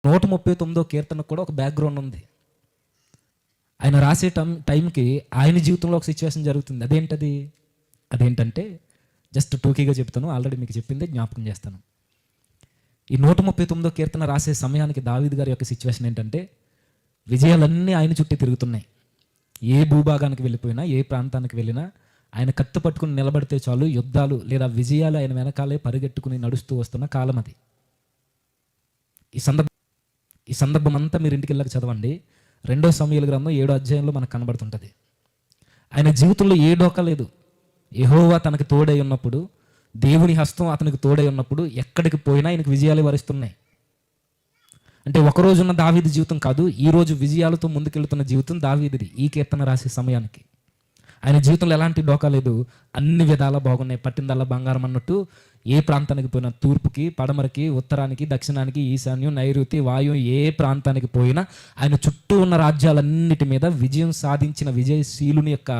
139వ కీర్తనకు కూడా ఒక బ్యాక్గ్రౌండ్ ఉంది. ఆయన రాసే టైంకి ఆయన జీవితంలో ఒక సిచ్యువేషన్ జరుగుతుంది. అదేంటంటే జస్ట్ టూకీగా చెప్తాను, ఆల్రెడీ మీకు చెప్పింది జ్ఞాపకం చేస్తాను. ఈ 139వ కీర్తన రాసే సమయానికి దావీదు గారి యొక్క సిచ్యువేషన్ ఏంటంటే, విజయాలన్నీ ఆయన చుట్టూ తిరుగుతున్నాయి. ఏ భూభాగానికి వెళ్ళిపోయినా, ఏ ప్రాంతానికి వెళ్ళినా ఆయన కత్తి పట్టుకుని నిలబడితే చాలు యుద్ధాలు లేదా విజయాలు ఆయన వెనకాలే పరిగెట్టుకుని నడుస్తూ వస్తున్న కాలం అది. ఈ సందర్భం అంతా మీరు ఇంటికి వెళ్ళక చదవండి. 2 సమూయేలు గ్రంథం 7వ అధ్యాయంలో మనకు కనబడుతుంటుంది. ఆయన జీవితంలో ఏ డోకా లేదు. యెహోవా తనకి తోడై ఉన్నప్పుడు, దేవుని హస్తం అతనికి తోడై ఉన్నప్పుడు ఎక్కడికి పోయినా ఆయనకు విజయాలు వరిస్తున్నాయి. అంటే ఒకరోజున్న దావీదు జీవితం కాదు, ఈరోజు విజయాలతో ముందుకెళ్తున్న జీవితం దావీదుది. ఈ కీర్తన రాసే సమయానికి ఆయన జీవితంలో ఎలాంటి డోకా లేదు, అన్ని విధాలా బాగున్నాయి. పట్టిందల్లా బంగారం అన్నట్టు ఏ ప్రాంతానికి పోయినా, తూర్పుకి, పడమరకి, ఉత్తరానికి, దక్షిణానికి, ఈశాన్యం, నైరుతి, వాయువు, ఏ ప్రాంతానికి పోయినా ఆయన చుట్టూ ఉన్న రాజ్యాలన్నిటి మీద విజయం సాధించిన విజయశీలుని యొక్క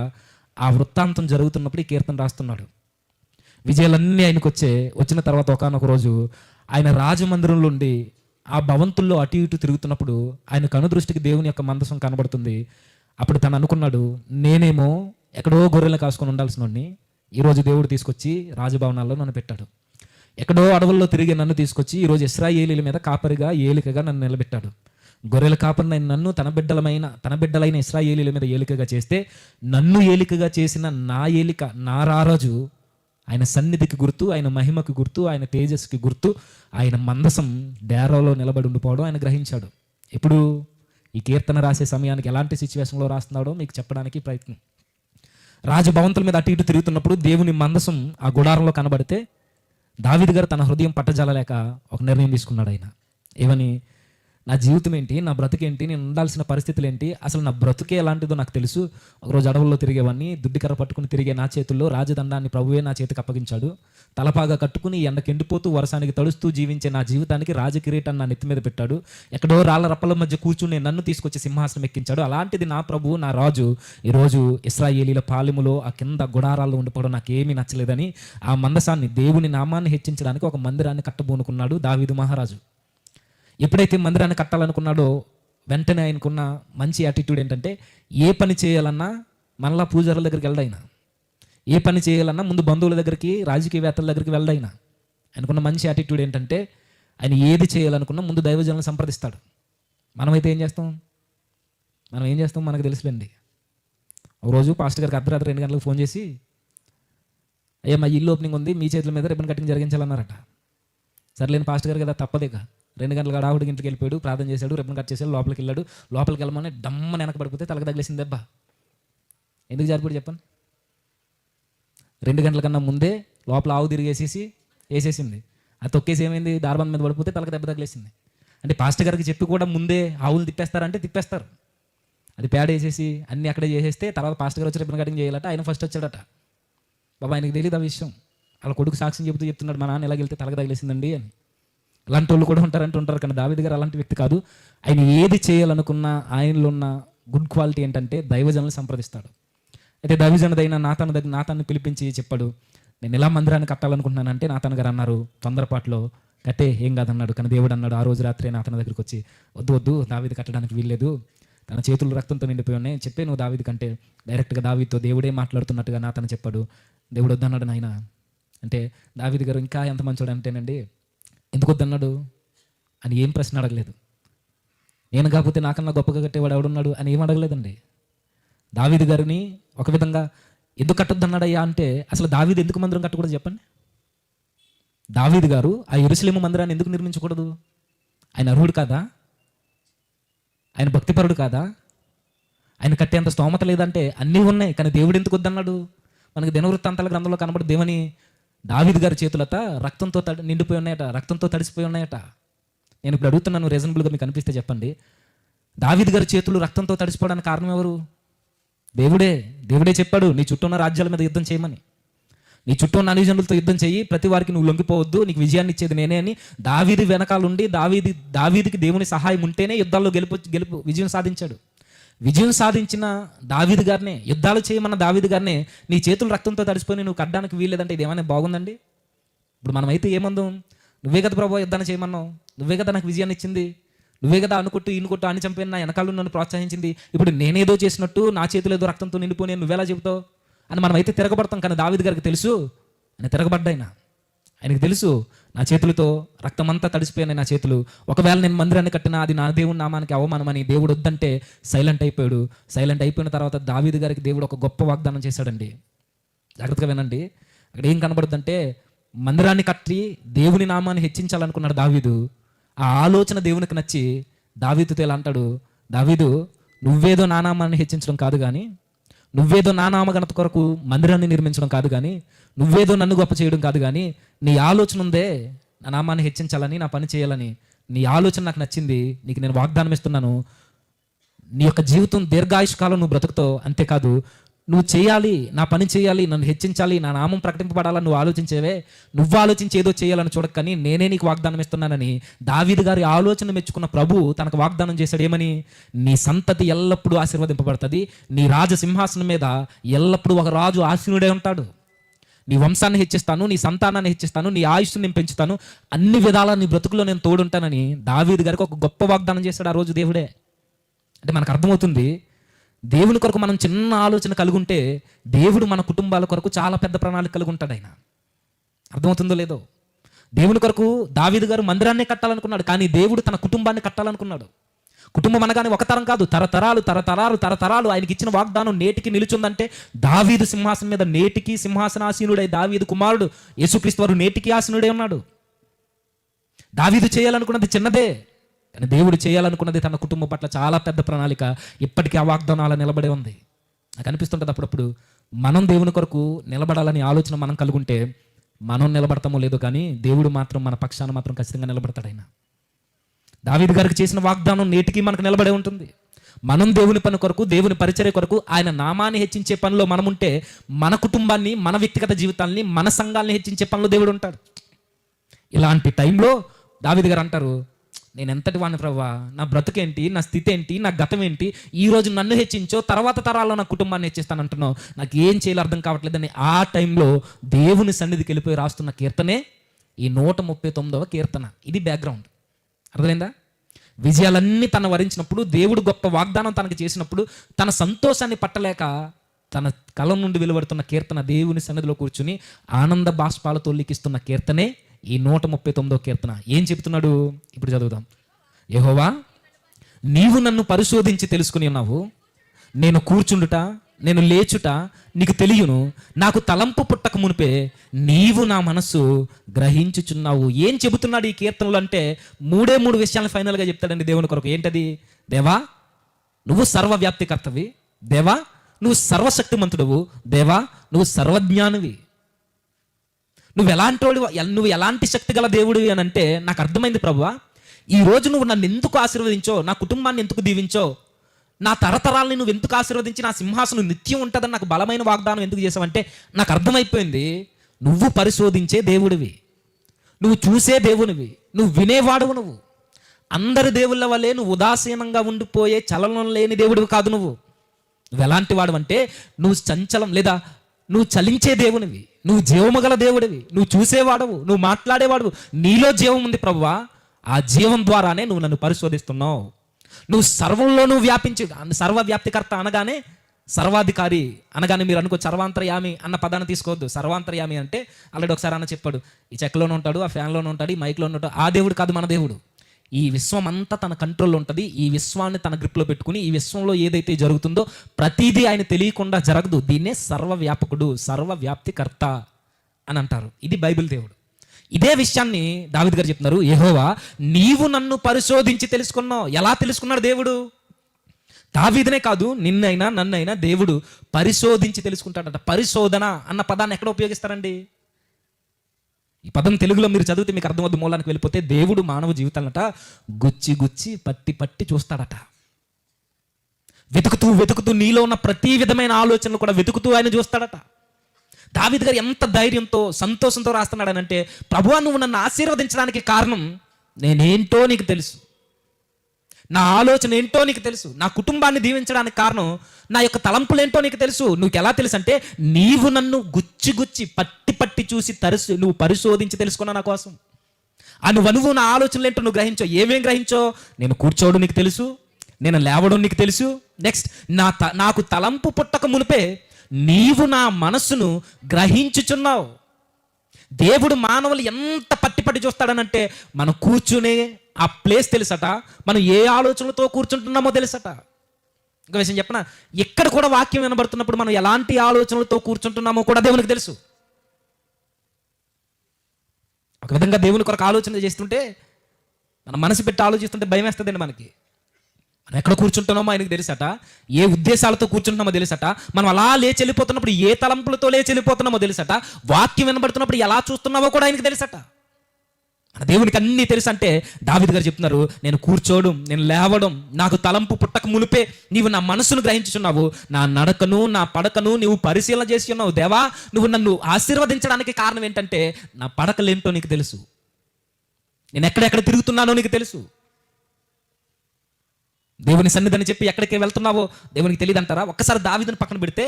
ఆ వృత్తాంతం జరుగుతున్నప్పుడు ఈ కీర్తన రాస్తున్నాడు. విజయాలన్నీ ఆయనకు వచ్చిన తర్వాత ఒకానొక రోజు ఆయన రాజమందిరంలో ఉండి ఆ భవంతుల్లో అటు ఇటు తిరుగుతున్నప్పుడు ఆయన కనుదృష్టికి దేవుని యొక్క మందసం కనబడుతుంది. అప్పుడు తను అనుకున్నాడు, నేనేమో ఎక్కడో గొర్రెలు కాసుకొని ఉండాల్సిన వాడిని, ఈరోజు దేవుడు తీసుకొచ్చి రాజభవనాల్లో నన్ను పెట్టాడు. ఎక్కడో అడవుల్లో తిరిగి నన్ను తీసుకొచ్చి ఈరోజు ఇశ్రాయేలీల మీద కాపరిగా, ఏలికగా నన్ను నిలబెట్టాడు. గొర్రెల కాపరిని నన్ను తన బిడ్డలైన ఇశ్రాయేలీల మీద ఏలికగా చేస్తే, నన్ను ఏలికగా చేసిన నా ఏలిక, నా రారాజు ఆయన సన్నిధికి గుర్తు, ఆయన మహిమకు గుర్తు, ఆయన తేజస్సుకి గుర్తు, ఆయన మందసం డేరాలో నిలబడి ఉండిపోవడం ఆయన గ్రహించాడు. ఇప్పుడు ఈ కీర్తన రాసే సమయానికి ఎలాంటి సిచ్యువేషన్లో రాస్తున్నాడో మీకు చెప్పడానికి ప్రయత్నం. రాజభవంతుల మీద అటు ఇటు తిరుగుతున్నప్పుడు దేవుని మందసం ఆ గుడారంలో కనబడితే దావీదు గారు తన హృదయం పట్టజాలలేక ఒక నిర్ణయం తీసుకున్నాడు. ఆయన ఏమని, నా జీవితం ఏంటి, నా బ్రతుకేంటి, నేను ఉండాల్సిన పరిస్థితులు ఏంటి, అసలు నా బ్రతుకే ఎలాంటిదో నాకు తెలుసు. ఒకరోజు అడవుల్లో తిరిగేవాడిని, దుడ్డికర్ర పట్టుకుని తిరిగే నా చేతుల్లో రాజదండాన్ని ప్రభువే నా చేతికి అప్పగించాడు. తలపాగా కట్టుకుని ఎండకి ఎండిపోతూ వర్షానికి తడుస్తూ జీవించే నా జీవితానికి రాజకిరీటాన్ని నా నెత్తి మీద పెట్టాడు. ఎక్కడో రాళ్ళ రప్పల మధ్య కూర్చుని నన్ను తీసుకొచ్చి సింహాసనం ఎక్కించాడు. అలాంటిది నా ప్రభువు, నా రాజు ఈరోజు ఇశ్రాయేలీల పాలెములో ఆ కింద గుడారాల్లో ఉండిపోవడం నాకేమీ నచ్చలేదని ఆ మందసాన్ని, దేవుని నామాన్ని హెచ్చించడానికి ఒక మందిరాన్ని కట్టబోనుకున్నాడు దావీదు మహారాజు. ఎప్పుడైతే మందిరాన్ని కట్టాలనుకున్నాడో వెంటనే ఆయనకున్న మంచి యాటిట్యూడ్ ఏంటంటే, ఏ పని చేయాలన్నా మనలా పూజారుల దగ్గరికి వెళ్ళడైనా, ఏ పని చేయాలన్నా ముందు బంధువుల దగ్గరికి, రాజకీయవేత్తల దగ్గరికి వెళ్ళడైనా. ఆయనకున్న మంచి యాటిట్యూడ్ ఏంటంటే, ఆయన ఏది చేయాలనుకున్నా ముందు దైవజనులను సంప్రదిస్తాడు. మనమైతే ఏం చేస్తాం మనకు తెలుసులేండి. ఒకరోజు పాస్టర్ గారికి అర్ధరాత్రి 2 గంటలకు ఫోన్ చేసి, అయ్యా మా ఇల్లు ఓపెనింగ్ ఉంది, మీ చేతుల మీద రిబ్బన్ కటింగ్ జరిగించాలన్నారట. సర్లేని పాస్టర్ గారు కదా, తప్పదేక 2 గంటలకు ఆవిడకి ఇంటికి వెళ్ళిపోయాడు, ప్రార్థన చేశాడు, రిబ్బన్ కట్ చేశాడు, లోపలికి వెళ్ళాడు. లోపలికి వెళ్ళమని డమ్మని వెనక పడిపోతే తలకు తగిలేసింది దెబ్బ. ఎందుకు జరిపాడు చెప్పండి? 2 గంటల కన్నా ముందే లోపల ఆవు వేసేసింది. అది తొక్కేసి ఏమైంది, దారబంధం మీద పడిపోతే తలకు దెబ్బ తగిలేసింది. అంటే పాస్టర్ గారికి చెప్పి కూడా ముందే ఆవులు తిప్పేస్తారంటే తిప్పేస్తారు. అది పేడ వేసేసి అన్నీ అక్కడే చేసేస్తే తర్వాత పాస్టర్ గారు వచ్చి రిబ్బన్ కటింగ్ చేయాలట. ఆయన ఫస్ట్ వచ్చాడట. బాబా ఆయనకి తెలియదు ఆ విషయం. వాళ్ళ కొడుకు సాక్ష్యం చెప్తున్నాడు, మా నాన్న ఎలా వెళ్తే తలకు తగిలేసిందండి అని. అలాంటి వాళ్ళు కూడా ఉంటారు. కానీ దావీదు గారు అలాంటి వ్యక్తి కాదు. ఆయన ఏది చేయాలనుకున్నా ఆయనలో ఉన్న గుడ్ క్వాలిటీ ఏంటంటే దైవజనులను సంప్రదిస్తాడు. అయితే దైవజనుడైన నాతాన్ని పిలిపించి చెప్పాడు, నేను ఇలా మందిరాన్ని కట్టాలనుకుంటున్నానంటే నాతాన్ గారు అన్నారు, తొందరపాటులో కట్టే ఏం కాదన్నాడు. కానీ దేవుడు అన్నాడు ఆ రోజు రాత్రి నాతాన్ దగ్గరికి వచ్చి, వద్దు దావీదు కట్టడానికి వీల్లేదు, తన చేతులు రక్తంతో నిండిపోయి ఉన్నాయి, చెప్పే నువ్వు దావీదు కంటే డైరెక్ట్గా దావీదుతో దేవుడే మాట్లాడుతున్నట్టుగా నాతాన్ చెప్పాడు. దేవుడు వద్దన్నాడు నాయన అంటే, దావీదు గారు ఇంకా ఎంత మంచోడు అంటేనండి, ఎందుకు వద్దన్నాడు అని ఏం ప్రశ్న అడగలేదు. నేను కాకపోతే నాకన్నా గొప్పగా కట్టేవాడు ఎవడున్నాడు అని ఏం అడగలేదండి. దావీదు గారిని ఒక విధంగా ఎందుకు కట్టొద్దన్నాడయ్యా అంటే, అసలు దావీదు ఎందుకు మందిరం కట్టకూడదు చెప్పండి? దావీదు గారు ఆ యెరూషలేము మందిరాన్ని ఎందుకు నిర్మించకూడదు? ఆయన అర్హుడు కాదా? ఆయన భక్తిపరుడు కాదా? ఆయన కట్టేంత స్తోమత లేదంటే అన్నీ ఉన్నాయి, కానీ దేవుడు ఎందుకు వద్దన్నాడు? మనకి దినవృత్తాంతాల గ్రంథంలో కనబడి దేవుని దావీదు గారి చేతులట రక్తంతో నిండిపోయి ఉన్నాయట, రక్తంతో తడిసిపోయి ఉన్నాయట. నేను ఇప్పుడు అడుగుతున్నాను, రీజనబుల్గా మీకు అనిపిస్తే చెప్పండి. దావీదు గారి చేతులు రక్తంతో తడిసిపోవడానికి కారణం ఎవరు? దేవుడే చెప్పాడు, నీ చుట్టూ ఉన్న రాజ్యాల మీద యుద్ధం చేయమని. నీ చుట్టూ ఉన్న అన్యజనులతో యుద్ధం చేయి, ప్రతి వారికి నువ్వు లొంగిపోవద్దు, నీకు విజయాన్ని ఇచ్చేది నేనే అని దావీదు వెనకాలండి దావీదుకి దేవుని సహాయం ఉంటేనే యుద్ధాల్లో విజయం సాధించాడు. విజయం సాధించిన దావీదు గారినే, యుద్ధాలు చేయమన్న దావీదు గారినే నీ చేతులు రక్తంతో తడిసిపోయి నువ్వు కట్టడానికి వీల్లేదంటే ఇది ఏమైనా బాగుందండి? ఇప్పుడు మనమైతే ఏమందాం, నువ్వే కదా ప్రభు యుద్ధాన్ని చేయమన్నావు, నువ్వే కదా నాకు విజయాన్ని ఇచ్చింది, నువ్వే కదా అనుకుంటూ ఈయనకొట్టు అని చంపిన నా వెనకాల నన్ను ప్రోత్సహించింది, ఇప్పుడు నేనేదో చేసినట్టు నా చేతులు ఏదో రక్తంతో నిండిపోయి నువ్వెలా చెబుతావు అని మనం అయితే తిరగబడతాం. కానీ దావీదు గారికి తెలుసు ఆయన తిరగబడ్డాయినా, ఆయనకు తెలుసు నా చేతులతో రక్తమంతా తడిసిపోయినాయి నా చేతులు, ఒకవేళ నేను మందిరాన్ని కట్టినా అది నా దేవుని నామానికి అవమానమని దేవుడు వద్దంటే సైలెంట్ అయిపోయాడు. సైలెంట్ అయిపోయిన తర్వాత దావీదు గారికి దేవుడు ఒక గొప్ప వాగ్దానం చేశాడండి. జాగ్రత్తగా వినండి. అక్కడ ఏం కనబడుతుందంటే మందిరాన్ని కట్టి దేవుని నామాన్ని హెచ్చించాలనుకున్నాడు దావీదు. ఆ ఆలోచన దేవునికి నచ్చి దావీదుతో ఇలా అంటాడు, దావీదు నువ్వేదో నా నామాన్ని హెచ్చించడం కాదు కానీ, నువ్వేదో నా నామఘనత కొరకు మందిరాన్ని నిర్మించడం కాదు కానీ, నువ్వేదో నన్ను గొప్ప చేయడం కాదు కానీ, నీ ఆలోచన ఉందే నా నామాన్ని హెచ్చించాలని, నా పని చేయాలని, నీ ఆలోచన నాకు నచ్చింది. నీకు నేను వాగ్దానం ఇస్తున్నాను, నీ యొక్క జీవితం దీర్ఘాయుష్కాలం నువ్వు బ్రతుకుతావు. అంతేకాదు నువ్వు చేయాలి, నా పని చేయాలి, నన్ను హెచ్చించాలి, నా నామం ప్రకటింపబడాలని నువ్వు ఆలోచించేవే, నువ్వు ఆలోచించి ఏదో చేయాలని చూడకని నేనే నీకు వాగ్దానం ఇస్తున్నానని దావీదు గారి ఆలోచన మెచ్చుకున్న ప్రభు తనకు వాగ్దానం చేశాడు. ఏమని? నీ సంతతి ఎల్లప్పుడూ ఆశీర్వదింపబడుతుంది, నీ రాజసింహాసనం మీద ఎల్లప్పుడూ ఒక రాజు ఆసీనుడే ఉంటాడు, నీ వంశాన్ని హెచ్చిస్తాను, నీ సంతానాన్ని హెచ్చిస్తాను, నీ ఆయుష్ను నేను పెంచుతాను, అన్ని విధాలా నీ బ్రతుకులో నేను తోడుంటానని దావీదు గారికి ఒక గొప్ప వాగ్దానం చేశాడు ఆ రోజు దేవుడే. అంటే మనకు అర్థమవుతుంది, దేవుని కొరకు మనం చిన్న ఆలోచన కలిగి ఉంటే దేవుడు మన కుటుంబాల కొరకు చాలా పెద్ద ప్రణాళిక కలిగి ఉంటాడు. ఆయన అర్థమవుతుందో లేదో. దేవుని కొరకు దావీదు గారు మందిరాన్నే కట్టాలనుకున్నాడు, కానీ దేవుడు తన కుటుంబాన్ని కట్టాలనుకున్నాడు. కుటుంబం అనగానే ఒక తరం కాదు, తరతరాలు ఆయనకి ఇచ్చిన వాగ్దానం నేటికి నిలుచుందంటే దావీదు సింహాసనం మీద నేటికి సింహాసనాసీనుడై దావీదు కుమారుడు యేసుక్రీస్తు వారు నేటికి ఆసీనుడై ఉన్నాడు. దావీదు చేయాలనుకున్నది చిన్నదే, కానీ దేవుడు చేయాలనుకున్నది తన కుటుంబం పట్ల చాలా పెద్ద ప్రణాళిక ఇప్పటికీ ఆ వాగ్దానాల నిలబడే ఉంది. నాకు అనిపిస్తుంటుంది అప్పుడప్పుడు మనం దేవుని కొరకు నిలబడాలని ఆలోచన మనం కలుగుంటే మనం నిలబడతామో లేదో కానీ దేవుడు మాత్రం మన పక్షాన మాత్రం ఖచ్చితంగా నిలబడతాడు. ఆయన దావీదు గారికి చేసిన వాగ్దానం నేటికి మనకు నిలబడే ఉంటుంది. మనం దేవుని పని కొరకు, దేవుని పరిచర్య కొరకు, ఆయన నామాన్ని హెచ్చించే పనిలో మనం ఉంటే మన కుటుంబాన్ని, మన వ్యక్తిగత జీవితాన్ని, మన సంఘాన్ని హెచ్చించే పనిలో దేవుడు ఉంటాడు. ఇలాంటి టైంలో దావీదు గారు అంటారు, నేను ఎంతటి వాడిని ప్రభువా, నా బ్రతుకేంటి, నా స్థితి ఏంటి, నా గతం ఏంటి, ఈ రోజు నన్ను హెచ్చించో తర్వాత తరాల్లో నా కుటుంబాన్ని హెచ్చిస్తానంటున్నావు, నాకు ఏం చేయాలో అర్థం కావట్లేదని ఆ టైంలో దేవుని సన్నిధికి వెళ్ళిపోయి రాస్తున్న కీర్తనే ఈ 139వ కీర్తన. ఇది బ్యాక్గ్రౌండ్. అర్థమైందా? విజయాలన్నీ తన వరించినప్పుడు, దేవుడు గొప్ప వాగ్దానం తనకు చేసినప్పుడు తన సంతోషాన్ని పట్టలేక తన కలం నుండి వెలువడుతున్న కీర్తన, దేవుని సన్నిధిలో కూర్చుని ఆనంద బాష్పాలతో లిఖిస్తున్న కీర్తనే ఈ 139వ కీర్తన. ఏం చెప్తున్నాడు ఇప్పుడు చదువుదాం. యెహోవా నీవు నన్ను పరిశోధించి తెలుసుకుని ఉన్నావు, నేను కూర్చుండుట, నేను లేచుట నీకు తెలియను, నాకు తలంపు పుట్టక మునిపే నీవు నా మనస్సు గ్రహించుచున్నావు. ఏం చెబుతున్నాడు ఈ కీర్తనలు అంటే 3 విషయాలను ఫైనల్గా చెప్తాడండి దేవుని కొరకు. ఏంటది? దేవా నువ్వు సర్వవ్యాప్తికర్తవి, దేవా నువ్వు సర్వశక్తిమంతుడువు, దేవా నువ్వు సర్వజ్ఞానివి. నువ్వు ఎలాంటి శక్తి గల దేవుడివి అని అంటే నాకు అర్థమైంది ప్రభువా, ఈరోజు నువ్వు నన్ను ఎందుకు ఆశీర్వదించో, నా కుటుంబాన్ని ఎందుకు దీవించో, నా తరతరాలని నువ్వు ఎందుకు ఆశీర్వదించి నా సింహాసనం నిత్యం ఉంటుందని నాకు బలమైన వాగ్దానం ఎందుకు చేసావంటే నాకు అర్థమైపోయింది, నువ్వు పరిశోధించే దేవుడివి, నువ్వు చూసే దేవునివి, నువ్వు వినేవాడువు. నువ్వు అందరి దేవుళ్ళ వల్లే నువ్వు ఉదాసీనంగా ఉండిపోయే చలనం లేని దేవుడివి కాదు. నువ్వు ఎలాంటి వాడు అంటే నువ్వు చంచలం లేదా నువ్వు చలించే దేవునివి, నువ్వు జీవము గల దేవుడివి, నువ్వు చూసేవాడవు, నువ్వు మాట్లాడేవాడువు, నీలో జీవం ఉంది ప్రభువా. ఆ జీవం ద్వారానే నువ్వు నన్ను పరిశోధిస్తున్నావు. నువ్వు సర్వంలోనూ సర్వవ్యాప్తికర్త అనగానే, సర్వాధికారి అనగానే మీరు అనుకో సర్వాంతర్యామి అన్న పదాన్ని తీసుకోవద్దు. సర్వాంతర్యామి అంటే ఆల్రెడీ ఒకసారి అన్న చెప్పాడు, ఈ చెక్కలోనే ఉంటాడు, ఆ ఫ్యాన్లోనే ఉంటాడు, ఈ మైక్లోనే ఉంటాడు. ఆ దేవుడు కాదు మన దేవుడు. ఈ విశ్వం అంతా తన కంట్రోల్లో ఉంటుంది. ఈ విశ్వాన్ని తన గ్రిప్లో పెట్టుకుని ఈ విశ్వంలో ఏదైతే జరుగుతుందో ప్రతిదీ ఆయన తెలియకుండా జరగదు. దీన్నే సర్వవ్యాపకుడు, సర్వవ్యాప్తికర్త అని అంటారు. ఇది బైబిల్ దేవుడు. ఇదే విషయాన్ని దావీదు గారు చెప్తున్నారు, యెహోవా నీవు నన్ను పరిశోధించి తెలుసుకున్నావు. ఎలా తెలుసుకున్నాడు దేవుడు? దావీదునే కాదు, నిన్నైనా నన్నైనా దేవుడు పరిశోధించి తెలుసుకుంటాడట. పరిశోధన అన్న పదాన్ని ఎక్కడ ఉపయోగిస్తారండి? ఈ పదం తెలుగులో మీరు చదివితే మీకు అర్థమవుద్ది. మూలానికి వెళ్ళిపోతే దేవుడు మానవ జీవితాలట గుచ్చి గుచ్చి పట్టి పట్టి చూస్తాడట. వెతుకుతూ నీలో ఉన్న ప్రతి విధమైన ఆలోచనలు కూడా వెతుకుతూ ఆయన చూస్తాడట. దావీదు గారు ఎంత ధైర్యంతో సంతోషంతో రాస్తున్నాడనంటే, ప్రభువా నువ్వు నన్ను ఆశీర్వదించడానికి కారణం నేనేంటో నీకు తెలుసు, నా ఆలోచన ఏంటో నీకు తెలుసు, నా కుటుంబాన్ని దీవించడానికి కారణం నా యొక్క తలంపులేంటో నీకు తెలుసు. నువ్వు ఎలా తెలుసు అంటే నీవు నన్ను గుచ్చి గుచ్చి పట్టి పట్టి చూసి నువ్వు పరిశోధించి తెలుసుకున్నా నా కోసం. అనువనువు నా ఆలోచనలు ఏంటో నువ్వు గ్రహించో. ఏమేం గ్రహించో? నేను కూర్చోవడం నీకు తెలుసు, నేను లేవడం నీకు తెలుసు. నెక్స్ట్, నాకు తలంపు పుట్టక మునిపే నీవు నా మనస్సును గ్రహించుచున్నావు. దేవుడు మానవులు ఎంత పట్టి చూస్తాడనంటే మనం కూర్చునే ఆ ప్లేస్ తెలుసట, మనం ఏ ఆలోచనలతో కూర్చుంటున్నామో తెలుసట. ఇంకా విషయం చెప్పనా, ఎక్కడ కూడా వాక్యం వినబడుతున్నప్పుడు మనం ఎలాంటి ఆలోచనలతో కూర్చుంటున్నామో కూడా దేవునికి తెలుసు. ఒక విధంగా దేవుని కొరకు ఆలోచన చేస్తుంటే, మన మనసు పెట్టి ఆలోచిస్తుంటే భయం వేస్తుందండి మనకి. మనం ఎక్కడ కూర్చుంటున్నామో ఆయనకు తెలుసట, ఏ ఉద్దేశాలతో కూర్చుంటున్నామో తెలుసట, మనం అలా లేచి వెళ్ళిపోతున్నప్పుడు ఏ తలంపులతో లేచి వెళ్ళిపోతున్నామో తెలుసట, వాక్యం వినబడుతున్నప్పుడు ఎలా చూస్తున్నామో కూడా ఆయనకు తెలుసట. మన దేవునికి అన్నీ తెలుసు. అంటే దావీదు గారు చెప్తున్నారు, నేను కూర్చోవడం, నేను లేవడం, నాకు తలంపు పుట్టక మునిపే నీవు నా మనసును గ్రహించుచున్నావు, నా నడకను నా పడకను నీవు పరిశీలన చేసి ఉన్నావు. దేవా, నువ్వు నన్ను ఆశీర్వదించడానికి కారణం ఏంటంటే నా పడకలేంటో నీకు తెలుసు, నేను ఎక్కడెక్కడ తిరుగుతున్నానో నీకు తెలుసు. దేవుని సన్నిధిని చెప్పి ఎక్కడికి వెళ్తున్నావో దేవునికి తెలియదు అంటారా? ఒక్కసారి దావీదుని పక్కన పెడితే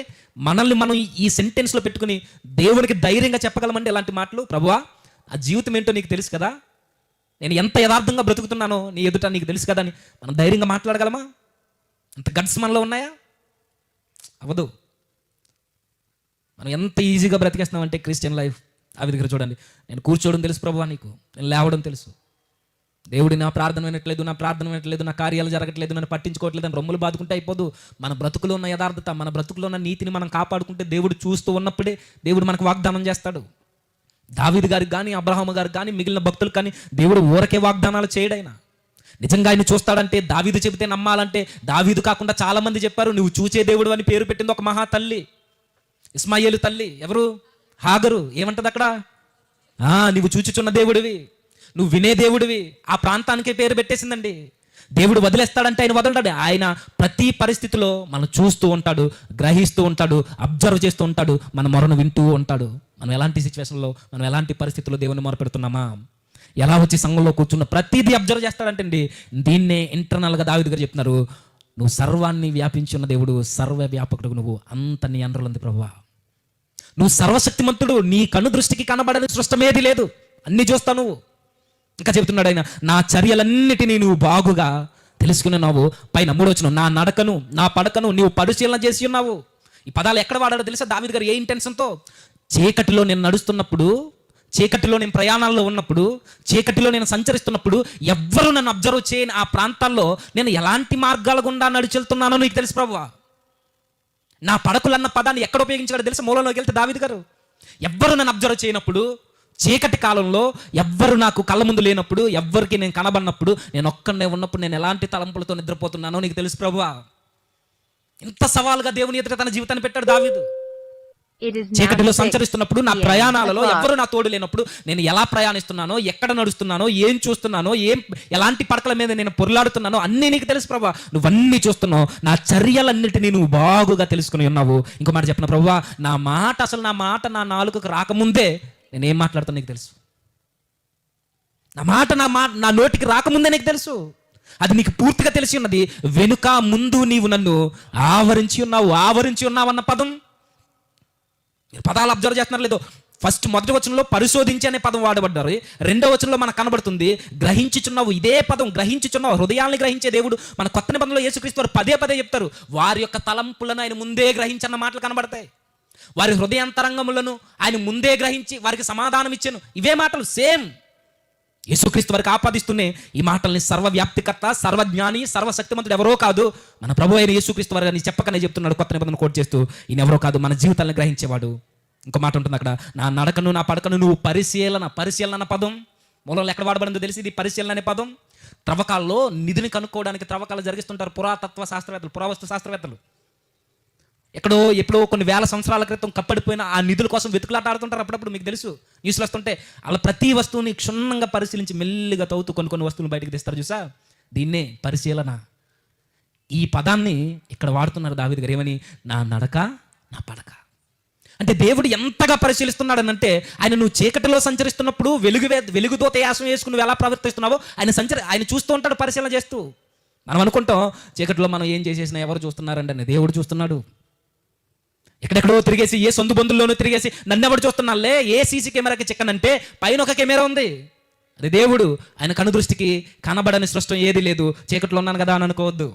మనల్ని మనం ఈ సెంటెన్స్లో పెట్టుకుని దేవునికి ధైర్యంగా చెప్పగలమండి ఇలాంటి మాటలు. ప్రభువా, ఆ జీవితం ఏంటో నీకు తెలుసు కదా, నేను ఎంత యథార్థంగా బ్రతుకుతున్నానో నీ ఎదుట నీకు తెలుసు కదా అని మనం ధైర్యంగా మాట్లాడగలమా? అంత గట్స్ మనలో ఉన్నాయా? అవ్వదు. మనం ఎంత ఈజీగా బ్రతికేస్తున్నామంటే క్రిస్టియన్ లైఫ్. ఆ దగ్గర చూడండి, నేను కూర్చోవడం తెలుసు ప్రభువా, నీకు నేను లేవడం తెలుసు. దేవుడి నా ప్రార్థన వినట్లేదు, నా ప్రార్థన వినట్లేదు, నా కార్యాలు జరగట్లేదు, నన్ను పట్టించుకోవట్లేదు అని రొమ్ములు బాదుకుంటే అయిపోదు. మన బ్రతుకులో ఉన్న యథార్థత, మన బ్రతుకులో ఉన్న నీతిని మనం కాపాడుకుంటే దేవుడు చూస్తూ ఉన్నప్పుడే దేవుడు మనకు వాగ్దానం చేస్తాడు. దావీదు గారికి కానీ, అబ్రహాము గారికి కానీ, మిగిలిన భక్తులకు కానీ దేవుడు ఊరకే వాగ్దానాలు చేయడైనా. నిజంగా ఆయన చూస్తాడంటే, దావీదు చెబితే నమ్మాలంటే, దావీదు కాకుండా చాలా మంది చెప్పారు నువ్వు చూచే దేవుడు అని పేరు పెట్టింది ఒక మహా తల్లి, ఇస్మాయేలు తల్లి. ఎవరు? హాగరు. ఏమంటది అక్కడ? నువ్వు చూచుచున్న దేవుడివి, నువ్వు వినే దేవుడివి. ఆ ప్రాంతానికే పేరు పెట్టేసిందండి. దేవుడు వదిలేస్తాడంటే ఆయన వదలడాడు. ఆయన ప్రతి పరిస్థితిలో మనం చూస్తూ ఉంటాడు, గ్రహిస్తూ ఉంటాడు, అబ్జర్వ్ చేస్తూ ఉంటాడు, మన మొరను వింటూ ఉంటాడు. మనం ఎలాంటి సిచ్యువేషన్లో, మనం ఎలాంటి పరిస్థితుల్లో దేవుని మొరపెడుతున్నామా, ఎలా వచ్చి సంఘంలో కూర్చున్న ప్రతిదీ అబ్జర్వ్ చేస్తాడంటండి. దీన్నే ఇంటర్నల్గా దావీదు గారు చెప్తున్నారు, నువ్వు సర్వాన్ని వ్యాపించి ఉన్న దేవుడు, సర్వ వ్యాపకుడు నువ్వు, అంత నీ అండర్లో ఉంది ప్రభువా. నువ్వు సర్వశక్తిమంతుడు, నీ కను దృష్టికి కనబడని సృష్టమేది లేదు, అన్నీ చూస్తావు నువ్వు. ఇంకా చెబుతున్నాడు ఆయన, నా చర్యలన్నిటినీ నువ్వు బాగుగా తెలుసుకున్నావు. పైన 3వ వచనం, నా నడకను నా పడకను నీవు పరిశీలన చేసి ఉన్నావు. ఈ పదాలు ఎక్కడ వాడాడో తెలుసా దావీదు గారు? ఏ ఇంటెన్షన్తో? చీకటిలో నేను నడుస్తున్నప్పుడు, చీకటిలో నేను ప్రయాణాల్లో ఉన్నప్పుడు, చీకటిలో నేను సంచరిస్తున్నప్పుడు ఎవ్వరూ నన్ను అబ్జర్వ్ చేయని ఆ ప్రాంతాల్లో నేను ఎలాంటి మార్గాల గుండా నడిచెళ్తున్నానో నీకు తెలుసు ప్రభువా. నా పడకులన్న పదాన్ని ఎక్కడ ఉపయోగించాడో తెలుసా? మూలంలోకి వెళ్తే దావీదు గారు, ఎవ్వరు నన్ను అబ్జర్వ్ చేయనప్పుడు, చీకటి కాలంలో ఎవ్వరు నాకు కళ్ళ ముందు లేనప్పుడు, ఎవ్వరికి నేను కనబడినప్పుడు, నేను ఒక్కడే ఉన్నప్పుడు నేను ఎలాంటి తలంపులతో నిద్రపోతున్నానో నీకు తెలుసు ప్రభువా. ఇంత సవాలుగా దేవుని ఎదుట తన జీవితాన్ని పెట్టాడు దావీదు. చీకటిలో సంచరిస్తున్నప్పుడు, నా ప్రయాణాలలో ఎవ్వరు నా తోడు లేనప్పుడు నేను ఎలా ప్రయాణిస్తున్నానో, ఎక్కడ నడుస్తున్నానో, ఏం చూస్తున్నానో, ఎలాంటి పడకల మీద నేను పొరలాడుతున్నానో అన్నీ నీకు తెలుసు ప్రభువా. నువ్వన్నీ చూస్తున్నావు, నా చర్యలన్నిటినీ నువ్వు బాగుగా తెలుసుకుని ఉన్నావు. ఇంకో మాట చెప్పిన ప్రభువా, నా మాట నా నాలుకకు రాకముందే నేనేం మాట్లాడుతాను నీకు తెలుసు. నా నోటికి రాకముందే నీకు తెలుసు. అది నీకు పూర్తిగా తెలిసి ఉన్నది. వెనుక ముందు నీవు నన్ను ఆవరించి ఉన్నావు అన్న పదం మీరు పదాలు అబ్జర్వ్ చేస్తున్నారు లేదో? మొదటి వచనంలో పరిశోధించి అనే పదం వాడబడ్డారు. 2వ వచనంలో మనకు కనబడుతుంది గ్రహించుచున్నావు. ఇదే పదం, గ్రహించుచున్నావు. హృదయాన్ని గ్రహించే దేవుడు మన కొత్త నిబంధనలో యేసుక్రీస్తు వారు పదే చెప్తారు, వారి యొక్క తలంపులను ఆయన ముందే గ్రహించన్న మాటలు కనబడతాయి. వారి హృదయాంతరంగములను ఆయన ముందే గ్రహించి వారికి సమాధానం ఇచ్చాను. ఇవే మాటలు సేమ్ యేసుక్రీస్తు వారికి ఆపాదిస్తూనే ఈ మాటల్ని సర్వవ్యాప్తికర్త, సర్వజ్ఞాని, సర్వశక్తిమంతుడు ఎవరో కాదు మన ప్రభు అయిన యేసుక్రీస్తు వారు అని చెప్పకనే చెప్తున్నాడు కొత్త నిబంధన కోట్ చేస్తూ. ఈయన ఎవరో కాదు, మన జీవితాలను గ్రహించేవాడు. ఇంకో మాట ఉంటుంది అక్కడ, నా నడకను నా పడకను నువ్వు పరిశీలన అన్న పదం మూలంలో ఎక్కడ వాడబడిందో తెలిసి, ఇది పరిశీలన అనే పదం. త్రవ్వకాల్లో నిధిని కనుక్కోవడానికి త్రవ్వకాలు జరిగిస్తుంటారు పురాతత్వ శాస్త్రవేత్తలు, పురావస్తు శాస్త్రవేత్తలు. ఎప్పుడో కొన్ని వేల సంవత్సరాల క్రితం కప్పడిపోయిన ఆ నిధుల కోసం వెతుకులాట ఆడుతుంటారు. అప్పుడప్పుడు మీకు తెలుసు, న్యూస్లు వస్తుంటే అలా ప్రతి వస్తువుని క్షుణ్ణంగా పరిశీలించి మెల్లిగా తవ్వుతూ కొన్ని వస్తువులు బయటకు తీస్తారు చూసా, దీన్నే పరిశీలన. ఈ పదాన్ని ఇక్కడ వాడుతున్నారు దావీదు గారు. ఏమని? నా నడక నా పడక. అంటే దేవుడు ఎంతగా పరిశీలిస్తున్నాడనంటే, ఆయన నువ్వు చీకటిలో సంచరిస్తున్నప్పుడు వెలుగుతో యాసం వేసుకుని నువ్వు ఎలా ప్రవర్తిస్తున్నావో ఆయన చూస్తూ ఉంటాడు, పరిశీలన చేస్తూ. మనం అనుకుంటాం చీకటిలో మనం ఏం చేసేసినా ఎవరు చూస్తున్నారండి అని. దేవుడు చూస్తున్నాడు. ఎక్కడెక్కడో తిరిగేసి, ఏ సొంత బంధుల్లోనూ తిరిగేసి నన్ను ఎవరు చూస్తున్నాలే, ఏ సీసీ కెమెరాకి చిక్కనంటే పైన ఒక కెమెరా ఉంది, అది దేవుడు. ఆయన కనుదృష్టికి కనబడని సృష్టం ఏది లేదు. చీకట్లో ఉన్నాను కదా అని అనుకోవద్దు,